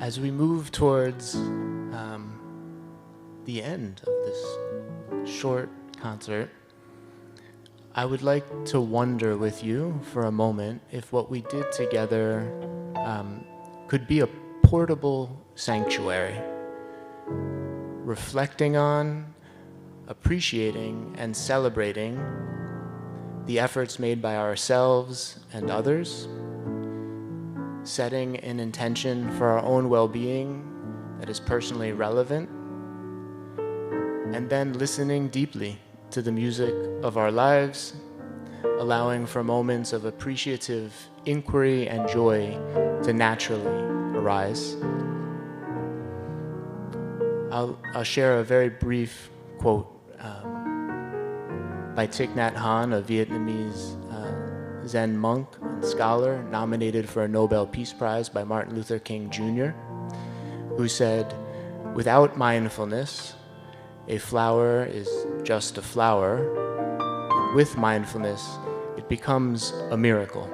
S6: as we move towards the end of this short concert, I would like to wonder with you for a moment if what we did together could be a portable sanctuary, reflecting on, appreciating, and celebrating the efforts made by ourselves and others, setting an intention for our own well-being that is personally relevant, and then listening deeply to the music of our lives, allowing for moments of appreciative inquiry and joy to naturally arise. I'll share a very brief quote by Thich Nhat Hanh, a Vietnamese Zen monk and scholar nominated for a Nobel Peace Prize by Martin Luther King Jr., who said, "Without mindfulness, a flower is just a flower. With mindfulness, it becomes a miracle."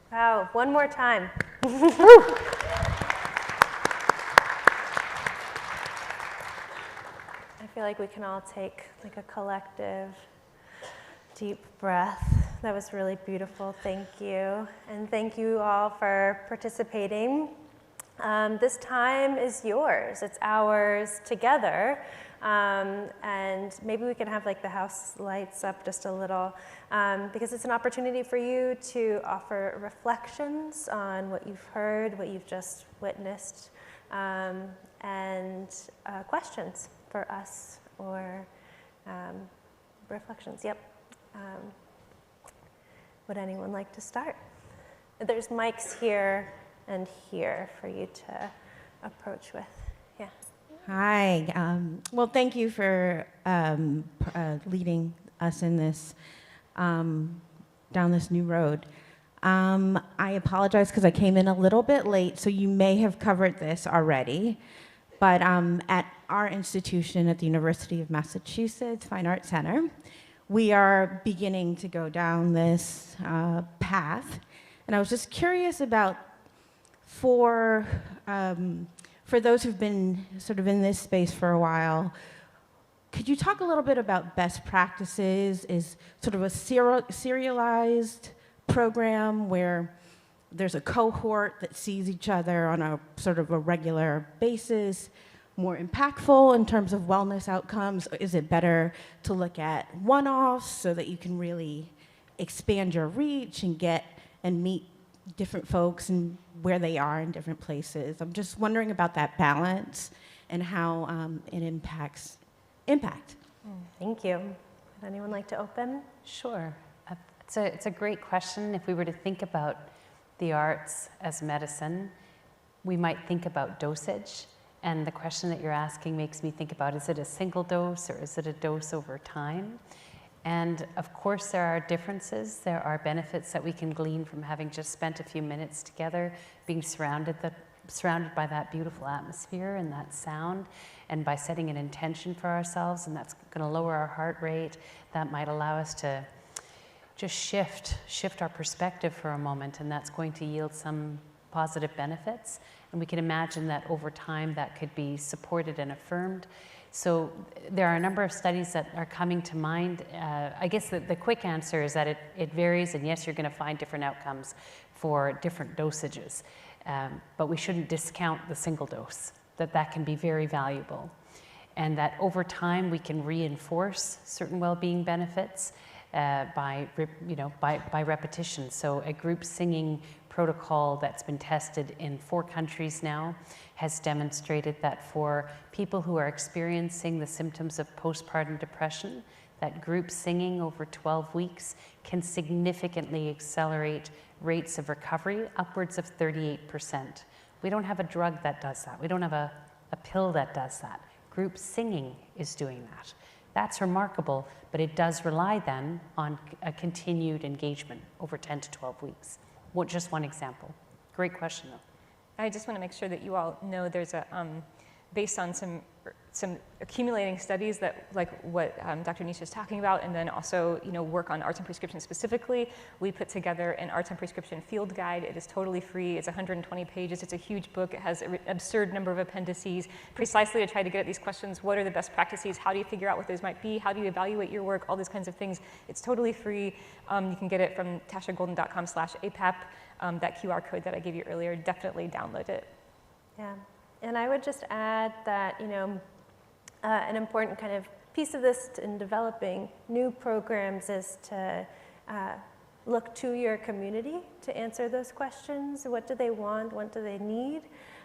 S1: Wow, one more time. I feel like we can all take like a collective deep breath. That was really beautiful, thank you. And thank you all for participating. This time is yours, it's ours together. And maybe we can have like the house lights up just a little, because it's an opportunity for you to offer reflections on what you've heard, what you've just witnessed, and questions for us or reflections. Yep. Would anyone like to start? There's mics here and here for you to approach with. Yeah.
S7: Hi. Well, thank you for leading us in this down this new road. I apologize because I came in a little bit late, so you may have covered this already. But at our institution at the University of Massachusetts Fine Arts Center, we are beginning to go down this path. And I was just curious about for those who've been sort of in this space for a while, could you talk a little bit about best practices? Is sort of a serialized program where there's a cohort that sees each other on a sort of a regular basis more impactful in terms of wellness outcomes? Is it better to look at one-offs so that you can really expand your reach and get and meet different folks and where they are in different places? I'm just wondering about that balance and how it impacts impact.
S1: Thank you. Would anyone like to open?
S3: Sure. It's a great question. If we were to think about the arts as medicine, we might think about dosage. And the question that you're asking makes me think about, is it a single dose or is it a dose over time? And of course there are differences. There are benefits that we can glean from having just spent a few minutes together, being surrounded by that beautiful atmosphere and that sound, and by setting an intention for ourselves, and that's going to lower our heart rate. That might allow us to just shift our perspective for a moment, and that's going to yield some positive benefits. And we can imagine that over time that could be supported and affirmed. So there are a number of studies that are coming to mind. I guess the quick answer is that it varies, and yes, you're going to find different outcomes for different dosages. But we shouldn't discount the single dose, that can be very valuable. And that over time we can reinforce certain well-being benefits by repetition. So a group singing protocol that's been tested in 4 countries now has demonstrated that for people who are experiencing the symptoms of postpartum depression, that group singing over 12 weeks can significantly accelerate rates of recovery, upwards of 38%. We don't have a drug that does that. We don't have a pill that does that. Group singing is doing that. That's remarkable, but it does rely then on a continued engagement over 10 to 12 weeks. Just one example. Great question, though.
S2: I just want to make sure that you all know there's a, based on some accumulating studies that, like what Dr. Nisha is talking about, and then also, work on arts and prescription specifically. We put together an arts and prescription field guide. It is totally free. It's 120 pages. It's a huge book. It has an absurd number of appendices, precisely to try to get at these questions. What are the best practices? How do you figure out what those might be? How do you evaluate your work? All these kinds of things. It's totally free. You can get it from tashagolden.com/APAP. That QR code that I gave you earlier, definitely download it.
S1: Yeah, and I would just add that, an important kind of piece of this in developing new programs is to look to your community to answer those questions. What do they want? What do they need?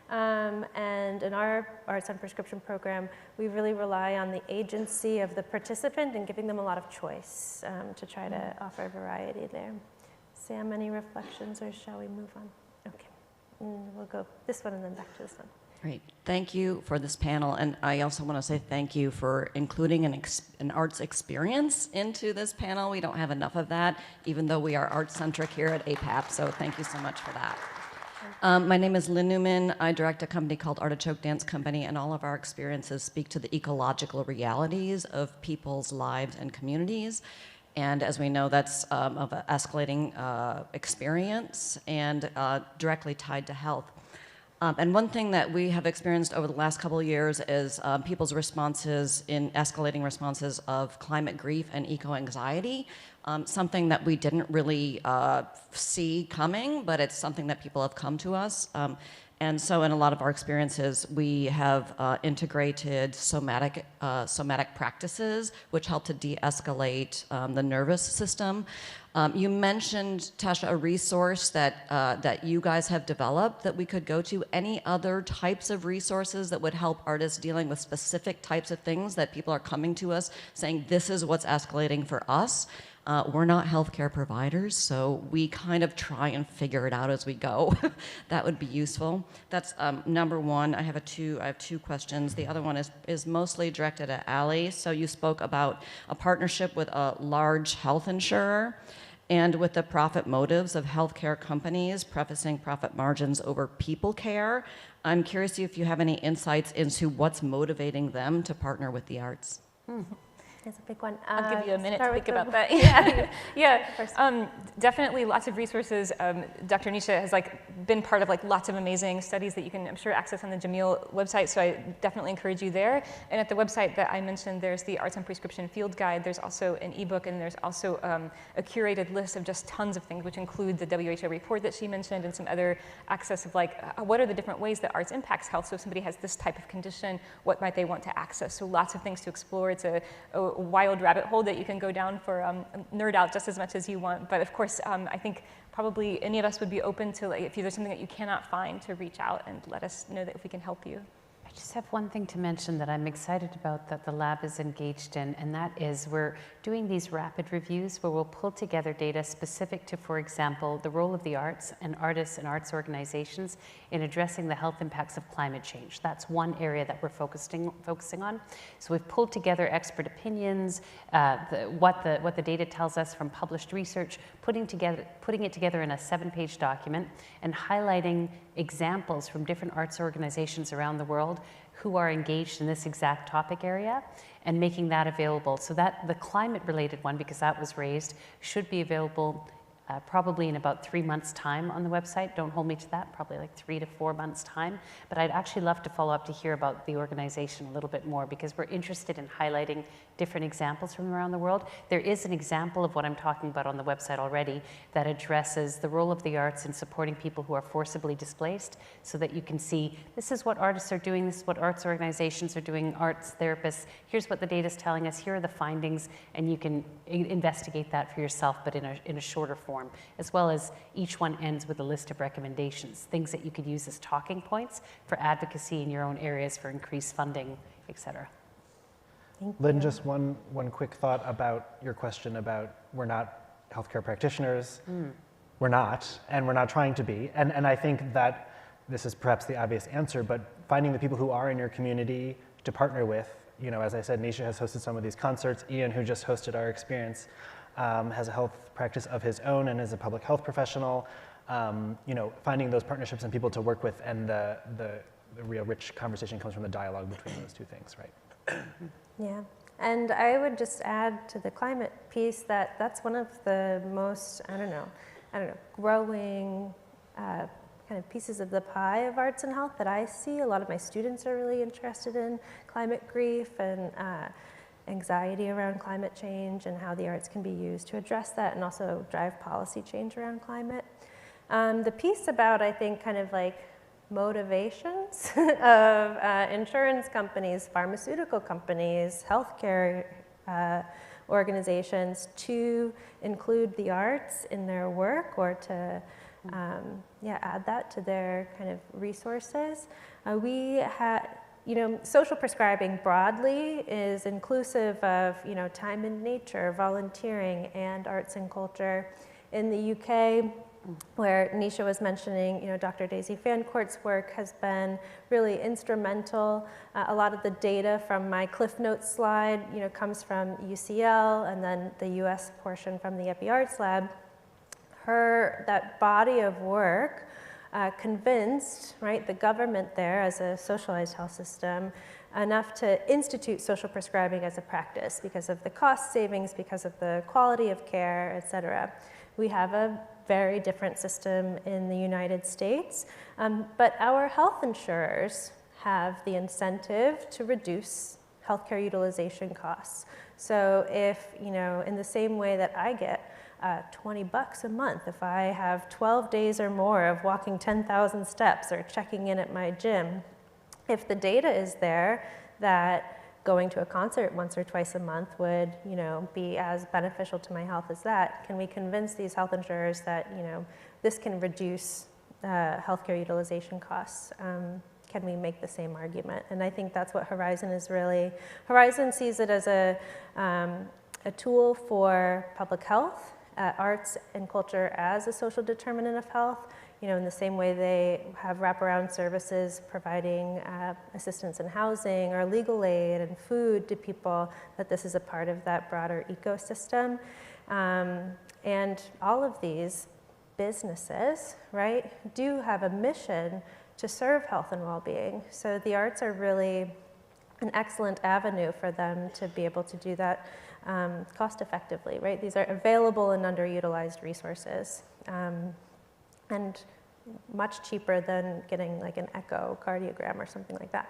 S1: And in our arts and prescription program, we really rely on the agency of the participant and giving them a lot of choice to try to offer variety there. Sam, any reflections, or shall we move on? Okay, we'll go this one and then back to this one.
S8: Great. Thank you for this panel, and I also want to say thank you for including an arts experience into this panel. We don't have enough of that, even though we are art-centric here at APAP, so thank you so much for that. My name is Lynn Newman. I direct a company called Artichoke Dance Company, and all of our experiences speak to the ecological realities of people's lives and communities. And as we know, that's of an escalating experience and directly tied to health. And one thing that we have experienced over the last couple of years is people's responses in escalating responses of climate grief and eco-anxiety, something that we didn't really see coming, but it's something that people have come to us. And so in a lot of our experiences, we have integrated somatic practices, which help to de-escalate the nervous system. You mentioned, Tasha, a resource that you guys have developed that we could go to. Any other types of resources that would help artists dealing with specific types of things that people are coming to us saying, this is what's escalating for us? We're not healthcare providers, so we kind of try and figure it out as we go. That would be useful. That's number one. I have two questions. The other one is mostly directed at Ali. So you spoke about a partnership with a large health insurer and with the profit motives of healthcare companies, prefacing profit margins over people care. I'm curious if you have any insights into what's motivating them to partner with the arts.
S1: It's a big one.
S2: I'll give you a minute to think about that. Definitely lots of resources. Dr. Nisha has been part of lots of amazing studies that you can, I'm sure, access on the Jamil website, so I definitely encourage you there. And at the website that I mentioned, there's the Arts and Prescription Field Guide. There's also an ebook, and there's also a curated list of just tons of things, which include the WHO report that she mentioned and some other access of what are the different ways that arts impacts health. So if somebody has this type of condition, what might they want to access? So lots of things to explore. It's a wild rabbit hole that you can go down for nerd out just as much as you want. But of course, I think probably any of us would be open to, if there's something that you cannot find, to reach out and let us know that if we can help you.
S3: I just have one thing to mention that I'm excited about that the lab is engaged in, and that is we're doing these rapid reviews where we'll pull together data specific to, for example, the role of the arts and artists and arts organizations in addressing the health impacts of climate change. That's one area that we're focusing on. So we've pulled together expert opinions, what the data tells us from published research, putting it together in a 7-page document and highlighting examples from different arts organizations around the world who are engaged in this exact topic area and making that available. So that the climate related one, because that was raised, should be available probably in about 3 months' time on the website. Don't hold me to that, probably 3 to 4 months' time. But I'd actually love to follow up to hear about the organization a little bit more, because we're interested in highlighting different examples from around the world. There is an example of what I'm talking about on the website already that addresses the role of the arts in supporting people who are forcibly displaced, so that you can see this is what artists are doing, this is what arts organizations are doing, arts therapists, here's what the data is telling us, here are the findings, and you can investigate that for yourself, but in a shorter form, as well as each one ends with a list of recommendations, things that you could use as talking points for advocacy in your own areas for increased funding, et cetera.
S5: Lynn, just one quick thought about your question about we're not healthcare practitioners. We're not, and we're not trying to be. And I think that this is perhaps the obvious answer, but finding the people who are in your community to partner with, as I said, Nisha has hosted some of these concerts. Ian, who just hosted our experience, has a health practice of his own and is a public health professional. Finding those partnerships and people to work with, and the real rich conversation comes from the dialogue between those two things, right?
S1: Yeah, and I would just add to the climate piece that that's one of the most, I don't know, growing kind of pieces of the pie of arts and health that I see. A lot of my students are really interested in climate grief and anxiety around climate change and how the arts can be used to address that and also drive policy change around climate. The piece about, I think, kind of motivations of insurance companies, pharmaceutical companies, healthcare organizations to include the arts in their work or to add that to their kind of resources. Social prescribing broadly is inclusive of, time in nature, volunteering, and arts and culture. In the UK, where Nisha was mentioning, Dr. Daisy Fancourt's work has been really instrumental. A lot of the data from my Cliff Notes slide, comes from UCL, and then the US portion from the Epi Arts Lab. That body of work convinced, the government there as a socialized health system enough to institute social prescribing as a practice because of the cost savings, because of the quality of care, et cetera. We have a very different system in the United States, but our health insurers have the incentive to reduce healthcare utilization costs. So if, in the same way that I get $20 a month if I have 12 days or more of walking 10,000 steps or checking in at my gym, if the data is there that going to a concert once or twice a month would, be as beneficial to my health as that, can we convince these health insurers that, this can reduce healthcare utilization costs? Can we make the same argument? And I think that's what Horizon is really. Horizon sees it as a tool for public health, arts and culture as a social determinant of health. In the same way they have wraparound services providing assistance in housing or legal aid and food to people, that this is a part of that broader ecosystem. And all of these businesses, right, do have a mission to serve health and well-being. So the arts are really an excellent avenue for them to be able to do that cost effectively, right? These are available and underutilized resources, and much cheaper than getting like an echocardiogram or something like that.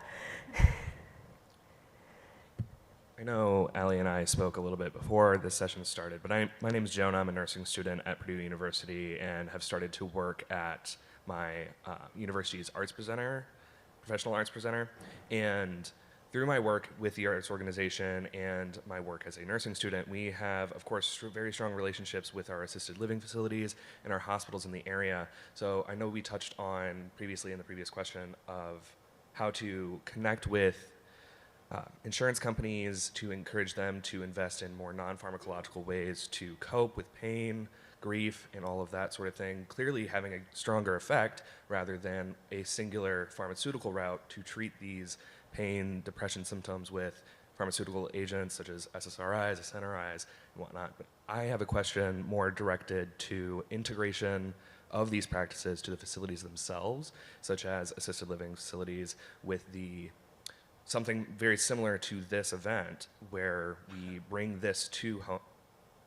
S9: I know Ali and I spoke a little bit before this session started, but my name is Jonah. I'm a nursing student at Purdue University and have started to work at my university's professional arts presenter. And through my work with the arts organization and my work as a nursing student, we have, of course, very strong relationships with our assisted living facilities and our hospitals in the area. So I know we touched on previously in the previous question of how to connect with insurance companies to encourage them to invest in more non-pharmacological ways to cope with pain, grief, and all of that sort of thing, clearly having a stronger effect rather than a singular pharmaceutical route to treat these pain, depression symptoms with pharmaceutical agents such as SSRIs, SNRIs, and whatnot. But I have a question more directed to integration of these practices to the facilities themselves, such as assisted living facilities, with something very similar to this event, where we bring this to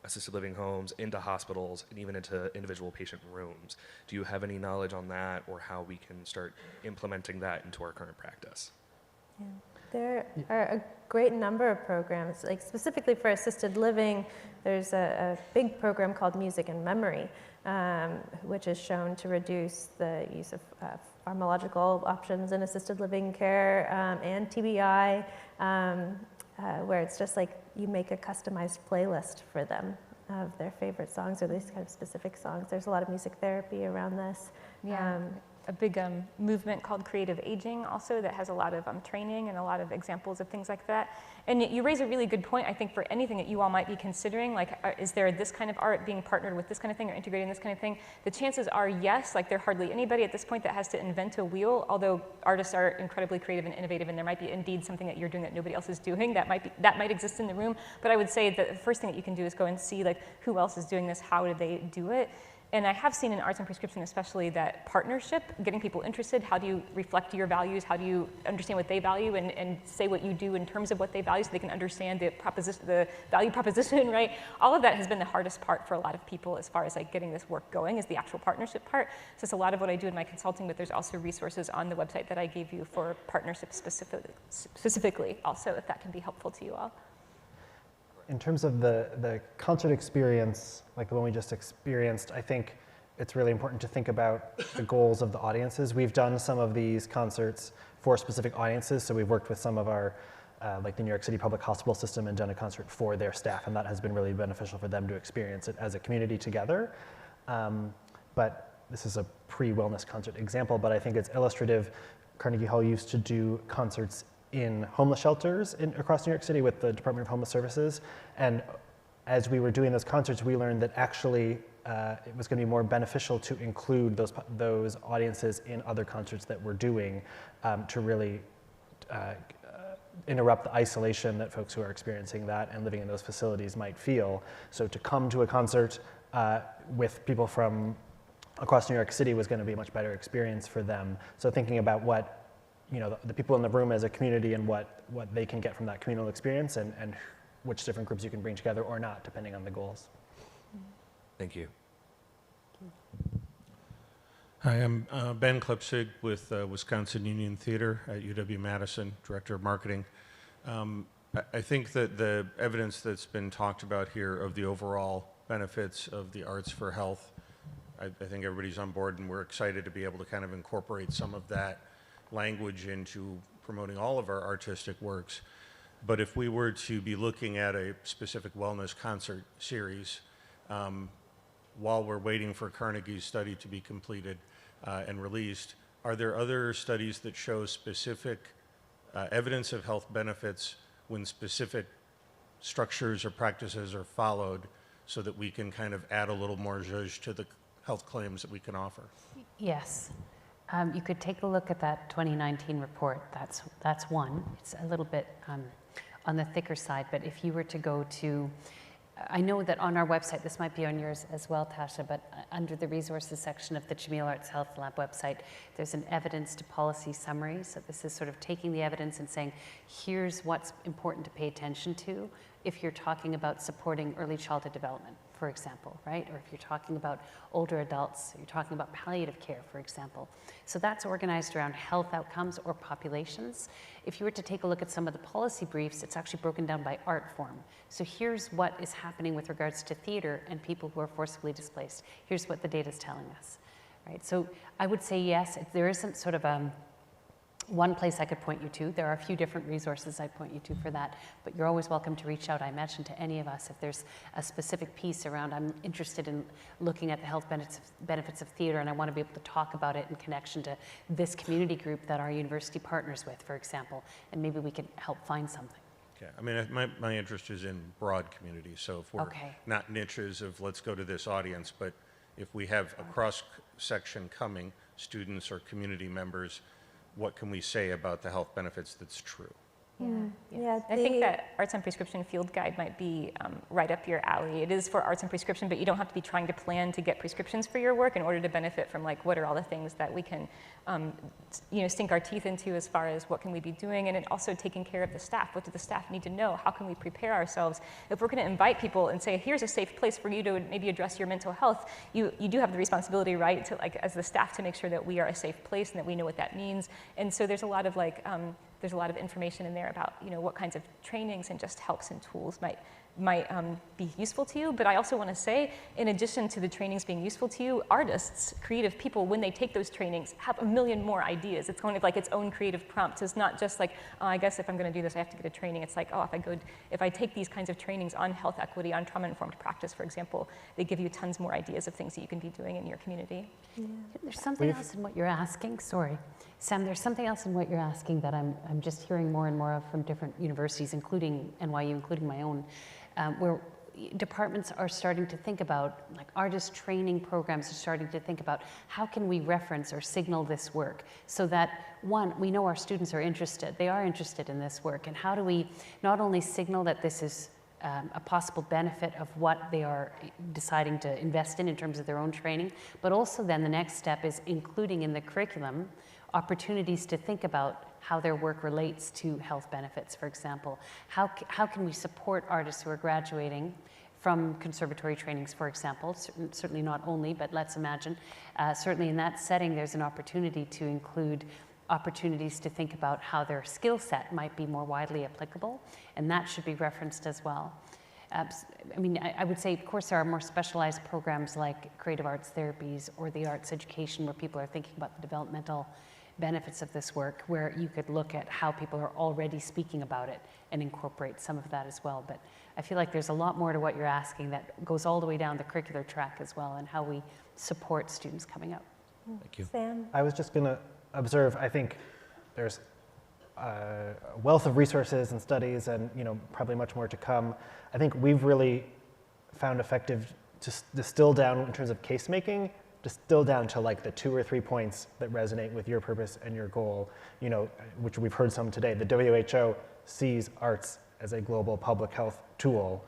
S9: assisted living homes, into hospitals, and even into individual patient rooms. Do you have any knowledge on that, or how we can start implementing that into our current practice?
S1: Yeah. There are a great number of programs, like specifically for assisted living. There's a big program called Music and Memory, which is shown to reduce the use of pharmacological options in assisted living care, and TBI, where it's just like you make a customized playlist for them of their favorite songs or these kind of specific songs. There's a lot of music therapy around this.
S2: Yeah. A big movement called creative aging also that has a lot of training and a lot of examples of things like that. And you raise a really good point, I think, for anything that you all might be considering, like is there this kind of art being partnered with this kind of thing or integrating this kind of thing? The chances are yes, like there are hardly anybody at this point that has to invent a wheel, although artists are incredibly creative and innovative, and there might be indeed something that you're doing that nobody else is doing that might exist in the room. But I would say that the first thing that you can do is go and see like who else is doing this, how do they do it? And I have seen in arts and prescription especially that partnership, getting people interested, how do you reflect your values, how do you understand what they value and say what you do in terms of what they value so they can understand the value proposition, right? All of that has been the hardest part for a lot of people as far as like getting this work going, is the actual partnership part. So it's a lot of what I do in my consulting, but there's also resources on the website that I gave you for partnerships specifically also, if that can be helpful to you all.
S5: In terms of the concert experience, like the one we just experienced, I think it's really important to think about the goals of the audiences. We've done some of these concerts for specific audiences, so we've worked with some of our, like the New York City Public Hospital System, and done a concert for their staff, and that has been really beneficial for them to experience it as a community together. But this is a pre-wellness concert example, but I think it's illustrative. Carnegie Hall used to do concerts in homeless shelters across New York City with the Department of Homeless Services. And as we were doing those concerts, we learned that actually it was going to be more beneficial to include those audiences in other concerts that we're doing, to really interrupt the isolation that folks who are experiencing that and living in those facilities might feel. So to come to a concert with people from across New York City was going to be a much better experience for them. So thinking about what the people in the room as a community and what they can get from that communal experience and which different groups you can bring together or not, depending on the goals.
S9: Thank you.
S10: Hi, I'm Ben Klepsig with Wisconsin Union Theater at UW-Madison, Director of Marketing. I think that the evidence that's been talked about here of the overall benefits of the arts for health, I think everybody's on board, and we're excited to be able to kind of incorporate some of that language into promoting all of our artistic works. But if we were to be looking at a specific wellness concert series, while we're waiting for Carnegie's study to be completed and released, are there other studies that show specific evidence of health benefits when specific structures or practices are followed so that we can kind of add a little more zhuzh to the health claims that we can offer?
S3: Yes. You could take a look at that 2019 report. That's one. It's a little bit on the thicker side, but if you were to go to, I know that on our website, this might be on yours as well, Tasha, but under the resources section of the Jameel Arts Health Lab website, there's an evidence to policy summary. So this is sort of taking the evidence and saying, here's what's important to pay attention to if you're talking about supporting early childhood development, for example, right? Or if you're talking about older adults, you're talking about palliative care, for example. So that's organized around health outcomes or populations. If you were to take a look at some of the policy briefs, it's actually broken down by art form. So here's what is happening with regards to theater and people who are forcibly displaced. Here's what the data is telling us, right? So I would say yes, there isn't sort of one place I could point you to. There are a few different resources I'd point you to for that, but you're always welcome to reach out, I imagine, to any of us if there's a specific piece around, I'm interested in looking at the health benefits of theater and I want to be able to talk about it in connection to this community group that our university partners with, for example, and maybe we can help find something.
S10: Okay, I mean, my interest is in broad communities, so if we're not niches of let's go to this audience, but if we have a cross-section coming, students or community members, what can we say about the health benefits that's true?
S2: Yeah, I think that Arts and Prescription Field Guide might be right up your alley. It is for arts and prescription, but you don't have to be trying to plan to get prescriptions for your work in order to benefit from like what are all the things that we can sink our teeth into as far as what can we be doing, and it also taking care of the staff. What do the staff need to know? How can we prepare ourselves? If we're going to invite people and say, here's a safe place for you to maybe address your mental health, you do have the responsibility, right, to like as the staff to make sure that we are a safe place and that we know what that means. And so there's a lot of like there's a lot of information in there about what kinds of trainings and just helps and tools might be useful to you. But I also want to say, in addition to the trainings being useful to you, artists, creative people, when they take those trainings, have a million more ideas. It's kind of like its own creative prompts. It's not just like, oh, I guess if I'm going to do this, I have to get a training. It's like, oh, if I take these kinds of trainings on health equity, on trauma-informed practice, for example, they give you tons more ideas of things that you can be doing in your community.
S3: Yeah. There's something else in what you're asking. Sorry, Sam, there's something else in what you're asking that I'm just hearing more and more of from different universities, including NYU, including my own, where departments are starting to think about, like artist training programs are starting to think about how can we reference or signal this work so that, one, we know our students are interested, they are interested in this work, and how do we not only signal that this is a possible benefit of what they are deciding to invest in terms of their own training, but also then the next step is including in the curriculum opportunities to think about how their work relates to health benefits, for example. How can we support artists who are graduating from conservatory trainings, for example, certainly not only, but let's imagine, certainly in that setting, there's an opportunity to include opportunities to think about how their skill set might be more widely applicable, and that should be referenced as well. I mean, I would say, of course, there are more specialized programs like creative arts therapies or the arts education where people are thinking about the developmental benefits of this work, where you could look at how people are already speaking about it and incorporate some of that as well. But I feel like there's a lot more to what you're asking that goes all the way down the curricular track as well, and how we support students coming up.
S9: Thank you.
S1: Sam?
S5: I was just going to observe, I think there's a wealth of resources and studies and probably much more to come. I think we've really found effective to distill down in terms of case making, distill down to like the 2 or 3 points that resonate with your purpose and your goal, which we've heard some today. The WHO sees arts as a global public health tool.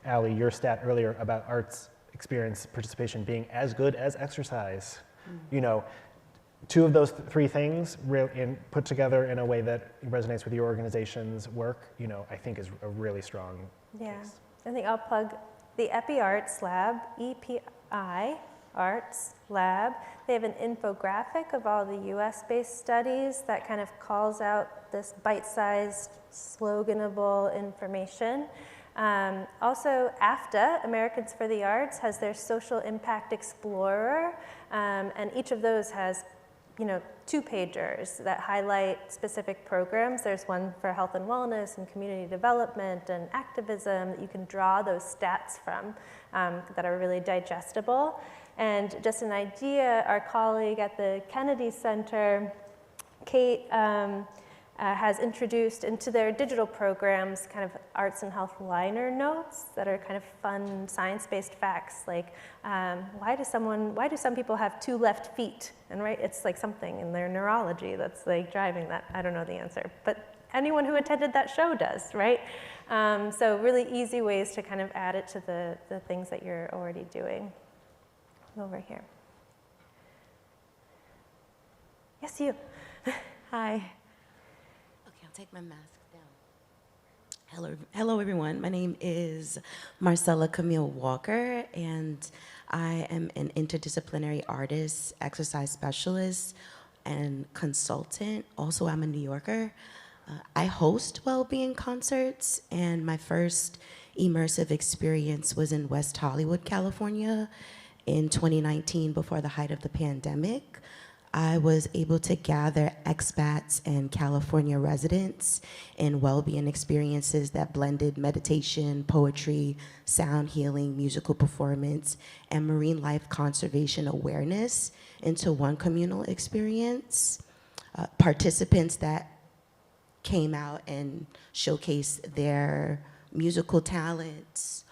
S5: Ali, your stat earlier about arts experience participation being as good as exercise. two of those three things put together in a way that resonates with your organization's work, I think is a really strong case.
S1: I think I'll plug the Epi Arts Lab, EPI Arts Lab. They have an infographic of all the US-based studies that kind of calls out this bite-sized, sloganable information. Also, AFTA, Americans for the Arts, has their Social Impact Explorer, and each of those has two-pagers that highlight specific programs. There's one for health and wellness and community development and activism that you can draw those stats from that are really digestible. And just an idea, our colleague at the Kennedy Center, Kate, has introduced into their digital programs kind of arts and health liner notes that are kind of fun science-based facts, like why do some people have 2 left feet? And it's like something in their neurology that's like driving that. I don't know the answer, but anyone who attended that show does, right? So really easy ways to kind of add it to the things that you're already doing. Over here. Yes, you.
S11: Hi. Okay, I'll take my mask down. Hello, everyone. My name is Marcella Camille Walker, and I am an interdisciplinary artist, exercise specialist, and consultant. Also, I'm a New Yorker. I host well-being concerts, and my first immersive experience was in West Hollywood, California, in 2019, before the height of the pandemic. I was able to gather expats and California residents in well-being experiences that blended meditation, poetry, sound healing, musical performance, and marine life conservation awareness into one communal experience. Participants that came out and showcased their musical talents,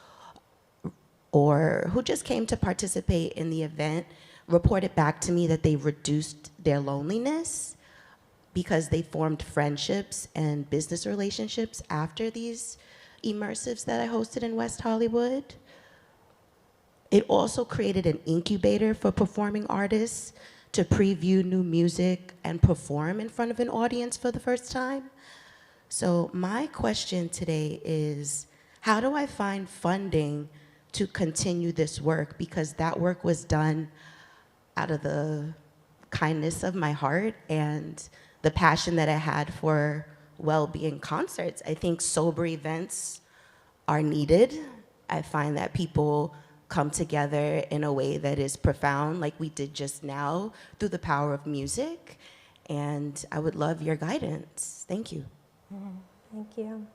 S11: or who just came to participate in the event, reported back to me that they reduced their loneliness because they formed friendships and business relationships after these immersives that I hosted in West Hollywood. It also created an incubator for performing artists to preview new music and perform in front of an audience for the first time. So my question today is, how do I find funding to continue this work? Because that work was done out of the kindness of my heart and the passion that I had for well-being concerts. I think sober events are needed. I find that people come together in a way that is profound, like we did just now, through the power of music. And I would love your guidance. Thank you.
S1: Thank you.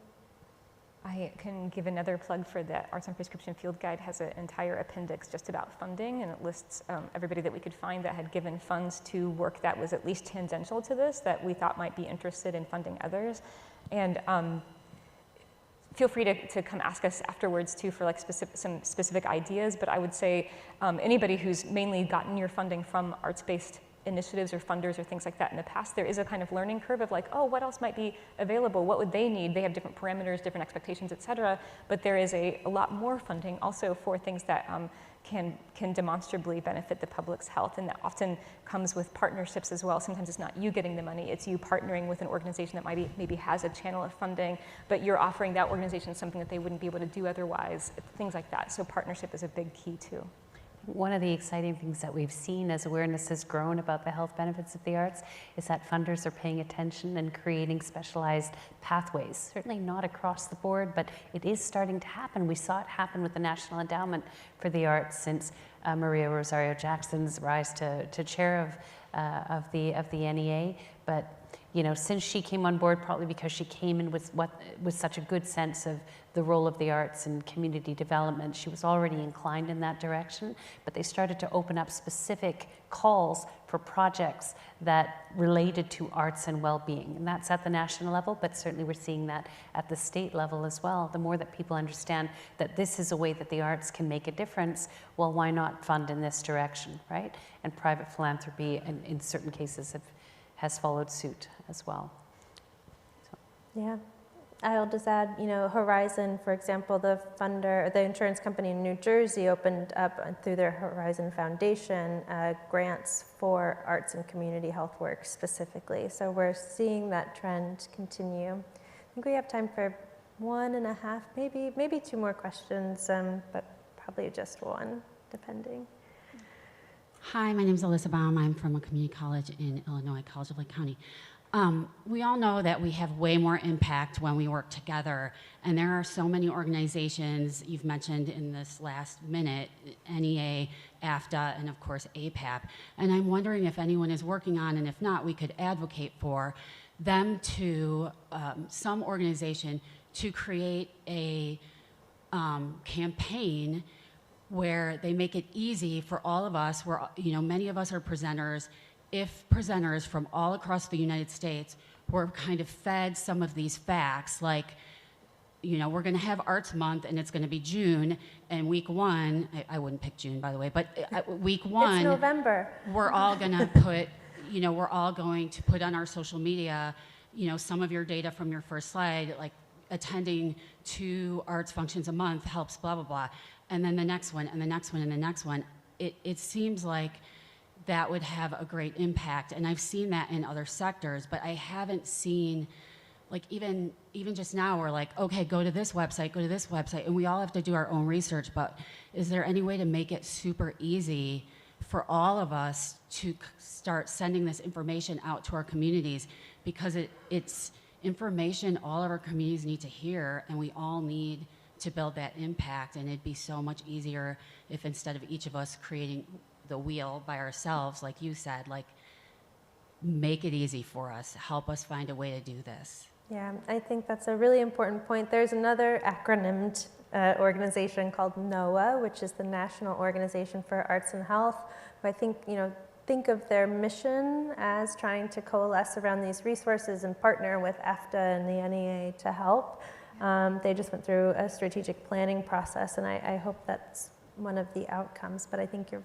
S2: I can give another plug for that Arts on Prescription Field Guide has an entire appendix just about funding, and it lists everybody that we could find that had given funds to work that was at least tangential to this, that we thought might be interested in funding others. And feel free to come ask us afterwards too for like some specific ideas, but I would say anybody who's mainly gotten your funding from arts-based initiatives or funders or things like that in the past, there is a kind of learning curve of like, oh, what else might be available? What would they need? They have different parameters, different expectations, et cetera. But there is a lot more funding also for things that can demonstrably benefit the public's health, and that often comes with partnerships as well. Sometimes it's not you getting the money, it's you partnering with an organization that maybe has a channel of funding, but you're offering that organization something that they wouldn't be able to do otherwise, things like that. So partnership is a big key too.
S3: One of the exciting things that we've seen as awareness has grown about the health benefits of the arts is that funders are paying attention and creating specialized pathways. Certainly not across the board, but it is starting to happen. We saw it happen with the National Endowment for the Arts since Maria Rosario Jackson's rise to chair of the NEA. But you know, since she came on board, probably because she came in with such a good sense of the role of the arts and community development, she was already inclined in that direction, but they started to open up specific calls for projects that related to arts and well-being. And that's at the national level, but certainly we're seeing that at the state level as well. The more that people understand that this is a way that the arts can make a difference, well, why not fund in this direction, right? And private philanthropy, in certain cases, has followed suit as well.
S1: Yeah, I'll just add, Horizon, for example, the insurance company in New Jersey opened up through their Horizon Foundation grants for arts and community health work specifically. So we're seeing that trend continue. I think we have time for 1.5, maybe 2 more questions, but probably just 1, depending.
S12: Hi, my name is Alyssa Baum. I'm from a community college in Illinois, College of Lake County. We all know that we have way more impact when we work together, and there are so many organizations you've mentioned in this last minute, NEA, AFTA, and of course APAP, and I'm wondering if anyone is working on, and if not, we could advocate for them to, some organization, to create a campaign where they make it easy for all of us, where many of us are presenters, if presenters from all across the United States were kind of fed some of these facts, like, we're going to have Arts Month and it's going to be June, and week 1, I wouldn't pick June, by the way, but week 1,
S1: it's November.
S12: We're all going to put, we're all going to put on our social media, some of your data from your first slide, like attending 2 arts functions a month helps, blah, blah, blah, and then the next one, and the next one, and the next one. It seems like that would have a great impact, and I've seen that in other sectors, but I haven't seen, like, even just now we're like, okay, go to this website, and we all have to do our own research, but is there any way to make it super easy for all of us to start sending this information out to our communities? Because it's information all of our communities need to hear, and we all need to build that impact, and it'd be so much easier if instead of each of us creating the wheel by ourselves, like you said, like, make it easy for us, help us find a way to do this.
S1: Yeah, I think that's a really important point. There's another acronymed organization called NOAA, which is the National Organization for Arts and Health, who I think of their mission as trying to coalesce around these resources and partner with AFTA and the NEA to help. They just went through a strategic planning process, and I hope that's one of the outcomes, but I think you're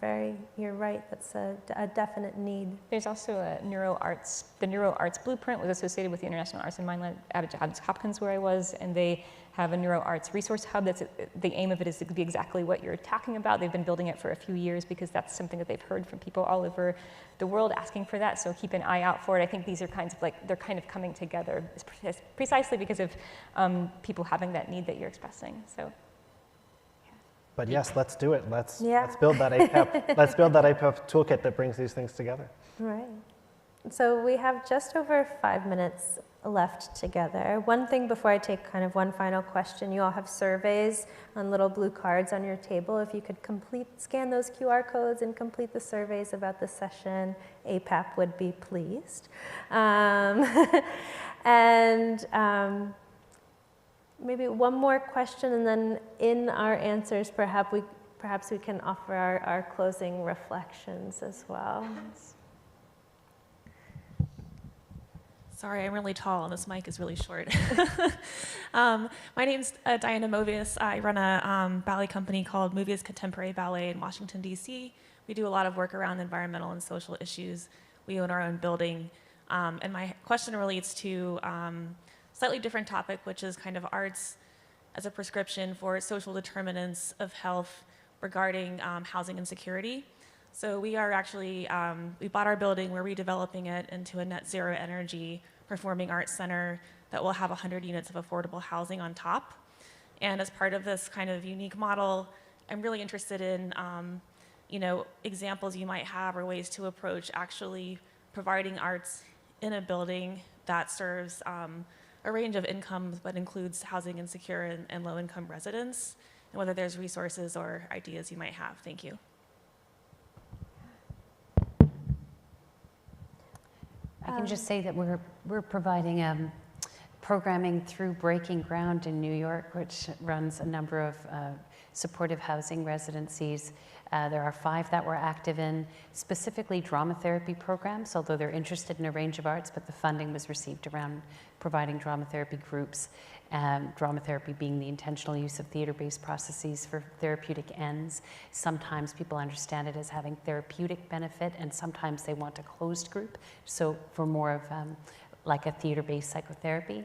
S1: right, that's a definite need.
S2: There's also the neuro arts blueprint was associated with the International Arts and Mind Lab at Johns Hopkins, where I was, and they have a neuro arts resource hub. The aim of it is to be exactly what you're talking about. They've been building it for a few years because that's something that they've heard from people all over the world asking for that, so keep an eye out for it. I think these are they're kind of coming together precisely because of people having that need that you're expressing, so.
S5: But yes, let's do it. Let's build that APAP. Let's build that APAP toolkit that brings these things together.
S1: Right. So we have just over 5 minutes left together. One thing before I take kind of one final question, you all have surveys on little blue cards on your table. If you could scan those QR codes and complete the surveys about the session, APAP would be pleased. Maybe one more question, and then in our answers, perhaps we can offer our closing reflections as well.
S13: Sorry, I'm really tall, and this mic is really short. My name's Diana Movius. I run a ballet company called Movius Contemporary Ballet in Washington, D.C. We do a lot of work around environmental and social issues. We own our own building. And my question relates to slightly different topic, which is kind of arts as a prescription for social determinants of health regarding housing insecurity. So we are actually, we bought our building, we're redeveloping it into a net zero energy performing arts center that will have 100 units of affordable housing on top. And as part of this kind of unique model, I'm really interested in examples you might have or ways to approach actually providing arts in a building that serves a range of incomes, but includes housing insecure and low-income residents, and whether there's resources or ideas you might have. Thank you.
S3: I can just say that we're providing programming through Breaking Ground in New York, which runs a number of supportive housing residencies. There are 5 that we're active in, specifically drama therapy programs, although they're interested in a range of arts, but the funding was received around providing drama therapy groups, drama therapy being the intentional use of theater-based processes for therapeutic ends. Sometimes people understand it as having therapeutic benefit, and sometimes they want a closed group, so for more of like a theater-based psychotherapy.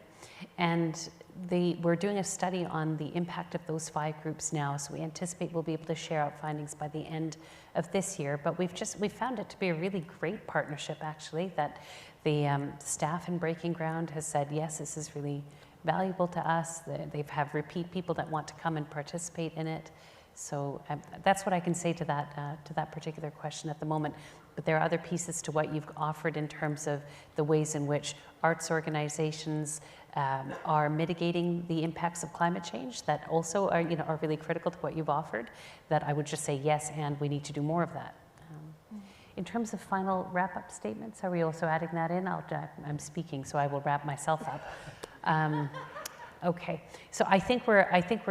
S3: And we're doing a study on the impact of those 5 groups now, so we anticipate we'll be able to share out findings by the end of this year. But we've found it to be a really great partnership, actually, that the staff in Breaking Ground has said, yes, this is really valuable to us. They have repeat people that want to come and participate in it. So that's what I can say to that particular question at the moment. But there are other pieces to what you've offered in terms of the ways in which arts organizations are mitigating the impacts of climate change that also are really critical to what you've offered, that I would just say yes, and we need to do more of that. In terms of final wrap-up statements, are we also adding that in? I'm speaking, so I will wrap myself up. Okay, so I think we're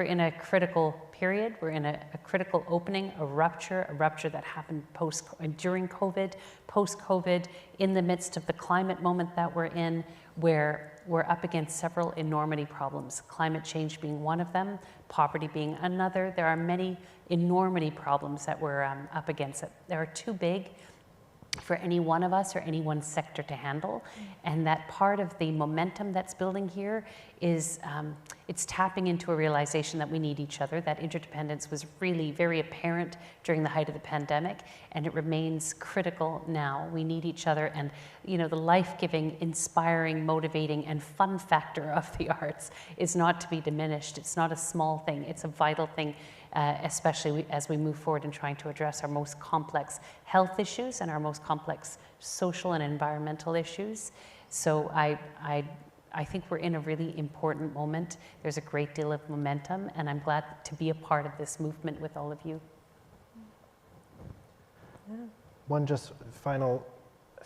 S3: in a critical period. We're in a critical opening, a rupture that happened during COVID, post-COVID, in the midst of the climate moment that we're in, where we're up against several enormity problems, climate change being one of them, poverty being another. There are many enormity problems that we're up against. They are too big for any one of us or any one sector to handle. And that part of the momentum that's building here is it's tapping into a realization that we need each other. That interdependence was really very apparent during the height of the pandemic, and it remains critical now. We need each other, and the life-giving, inspiring, motivating, and fun factor of the arts is not to be diminished. It's not a small thing, it's a vital thing, especially as we move forward in trying to address our most complex health issues and our most complex social and environmental issues. So I think we're in a really important moment. There's a great deal of momentum, and I'm glad to be a part of this movement with all of you.
S5: Yeah. One just final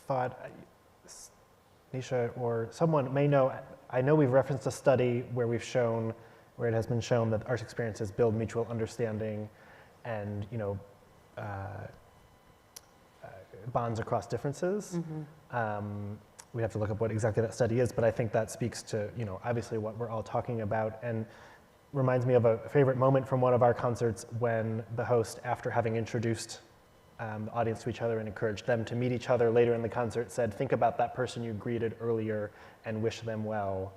S5: thought, Nisha or someone may know, I know we've referenced a study where it has been shown that arts experiences build mutual understanding and bonds across differences. Mm-hmm. We'd have to look up what exactly that study is, but I think that speaks to obviously what we're all talking about, and reminds me of a favorite moment from one of our concerts when the host, after having introduced the audience to each other and encouraged them to meet each other later in the concert, said, think about that person you greeted earlier and wish them well.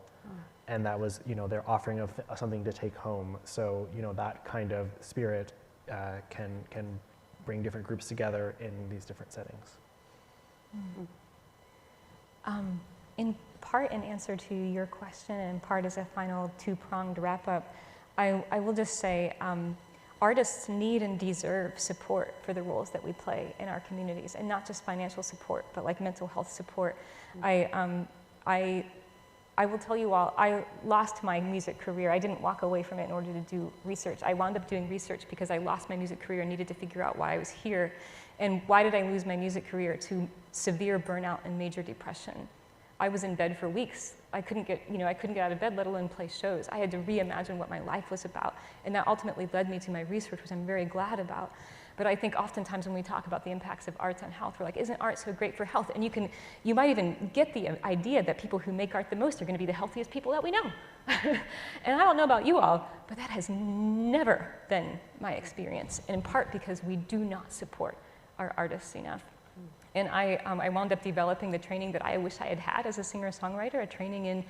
S5: And that was, their offering of something to take home. So, that kind of spirit can bring different groups together in these different settings.
S2: Mm-hmm. In part, in answer to your question, and in part as a final two-pronged wrap-up, I will just say artists need and deserve support for the roles that we play in our communities, and not just financial support, but like mental health support. Mm-hmm. I will tell you all, I lost my music career. I didn't walk away from it in order to do research. I wound up doing research because I lost my music career and needed to figure out why I was here. And why did I lose my music career? To severe burnout and major depression. I was in bed for weeks. I couldn't get out of bed, let alone play shows. I had to reimagine what my life was about. And that ultimately led me to my research, which I'm very glad about. But I think oftentimes when we talk about the impacts of arts on health, we're like, isn't art so great for health? And you might even get the idea that people who make art the most are going to be the healthiest people that we know. And I don't know about you all, but that has never been my experience, and in part because we do not support our artists enough. And I wound up developing the training that I wish I had had as a singer-songwriter, a training in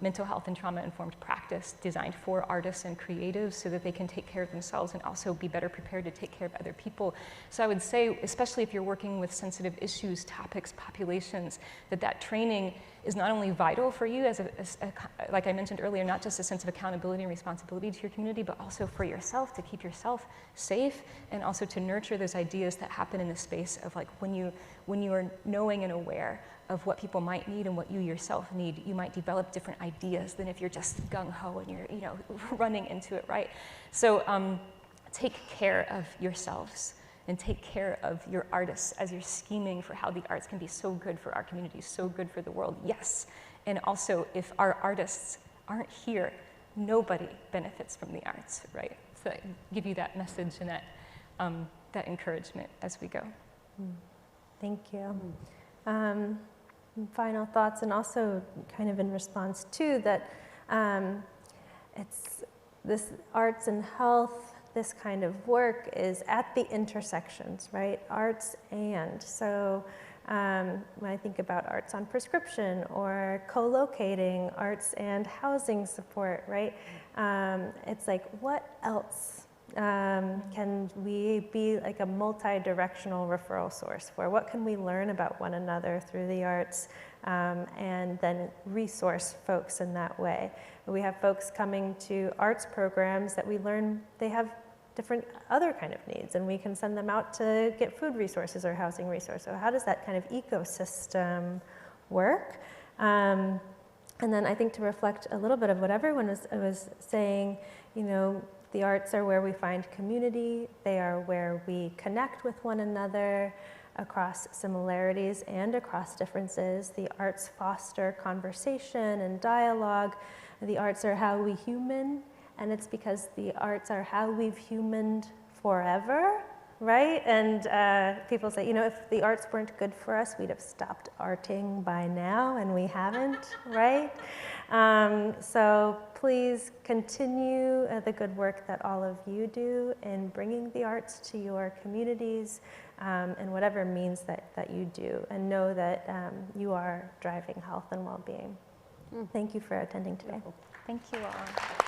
S2: mental health and trauma-informed practice designed for artists and creatives so that they can take care of themselves and also be better prepared to take care of other people. So I would say, especially if you're working with sensitive issues, topics, populations, that training is not only vital for you as like I mentioned earlier, not just a sense of accountability and responsibility to your community, but also for yourself, to keep yourself safe, and also to nurture those ideas that happen in the space of like when you are knowing and aware of what people might need and what you yourself need, you might develop different ideas than if you're just gung-ho and you're running into it, right? So take care of yourselves and take care of your artists as you're scheming for how the arts can be so good for our communities, so good for the world, yes. And also, if our artists aren't here, nobody benefits from the arts, right? So I give you that message and that encouragement as we go.
S1: Thank you. Final thoughts, and also kind of in response to that, it's this arts and health, this kind of work is at the intersections, right? Arts and. So When I think about arts on prescription or co-locating, arts and housing support, right? It's like, what else can we be like a multi-directional referral source for? What can we learn about one another through the arts, and then resource folks in that way? We have folks coming to arts programs that we learn they have different other kind of needs, and we can send them out to get food resources or housing resources. So how does that kind of ecosystem work? And then I think to reflect a little bit of what everyone was saying, you know, the arts are where we find community. They are where we connect with one another across similarities and across differences. The arts foster conversation and dialogue. The arts are how we human. And it's because the arts are how we've humaned forever, right? And people say, you know, if the arts weren't good for us, we'd have stopped arting by now, and we haven't, right? So please continue the good work that all of you do in bringing the arts to your communities, in whatever means that you do, and know that you are driving health and well-being. Thank you for attending today.
S2: Thank you all.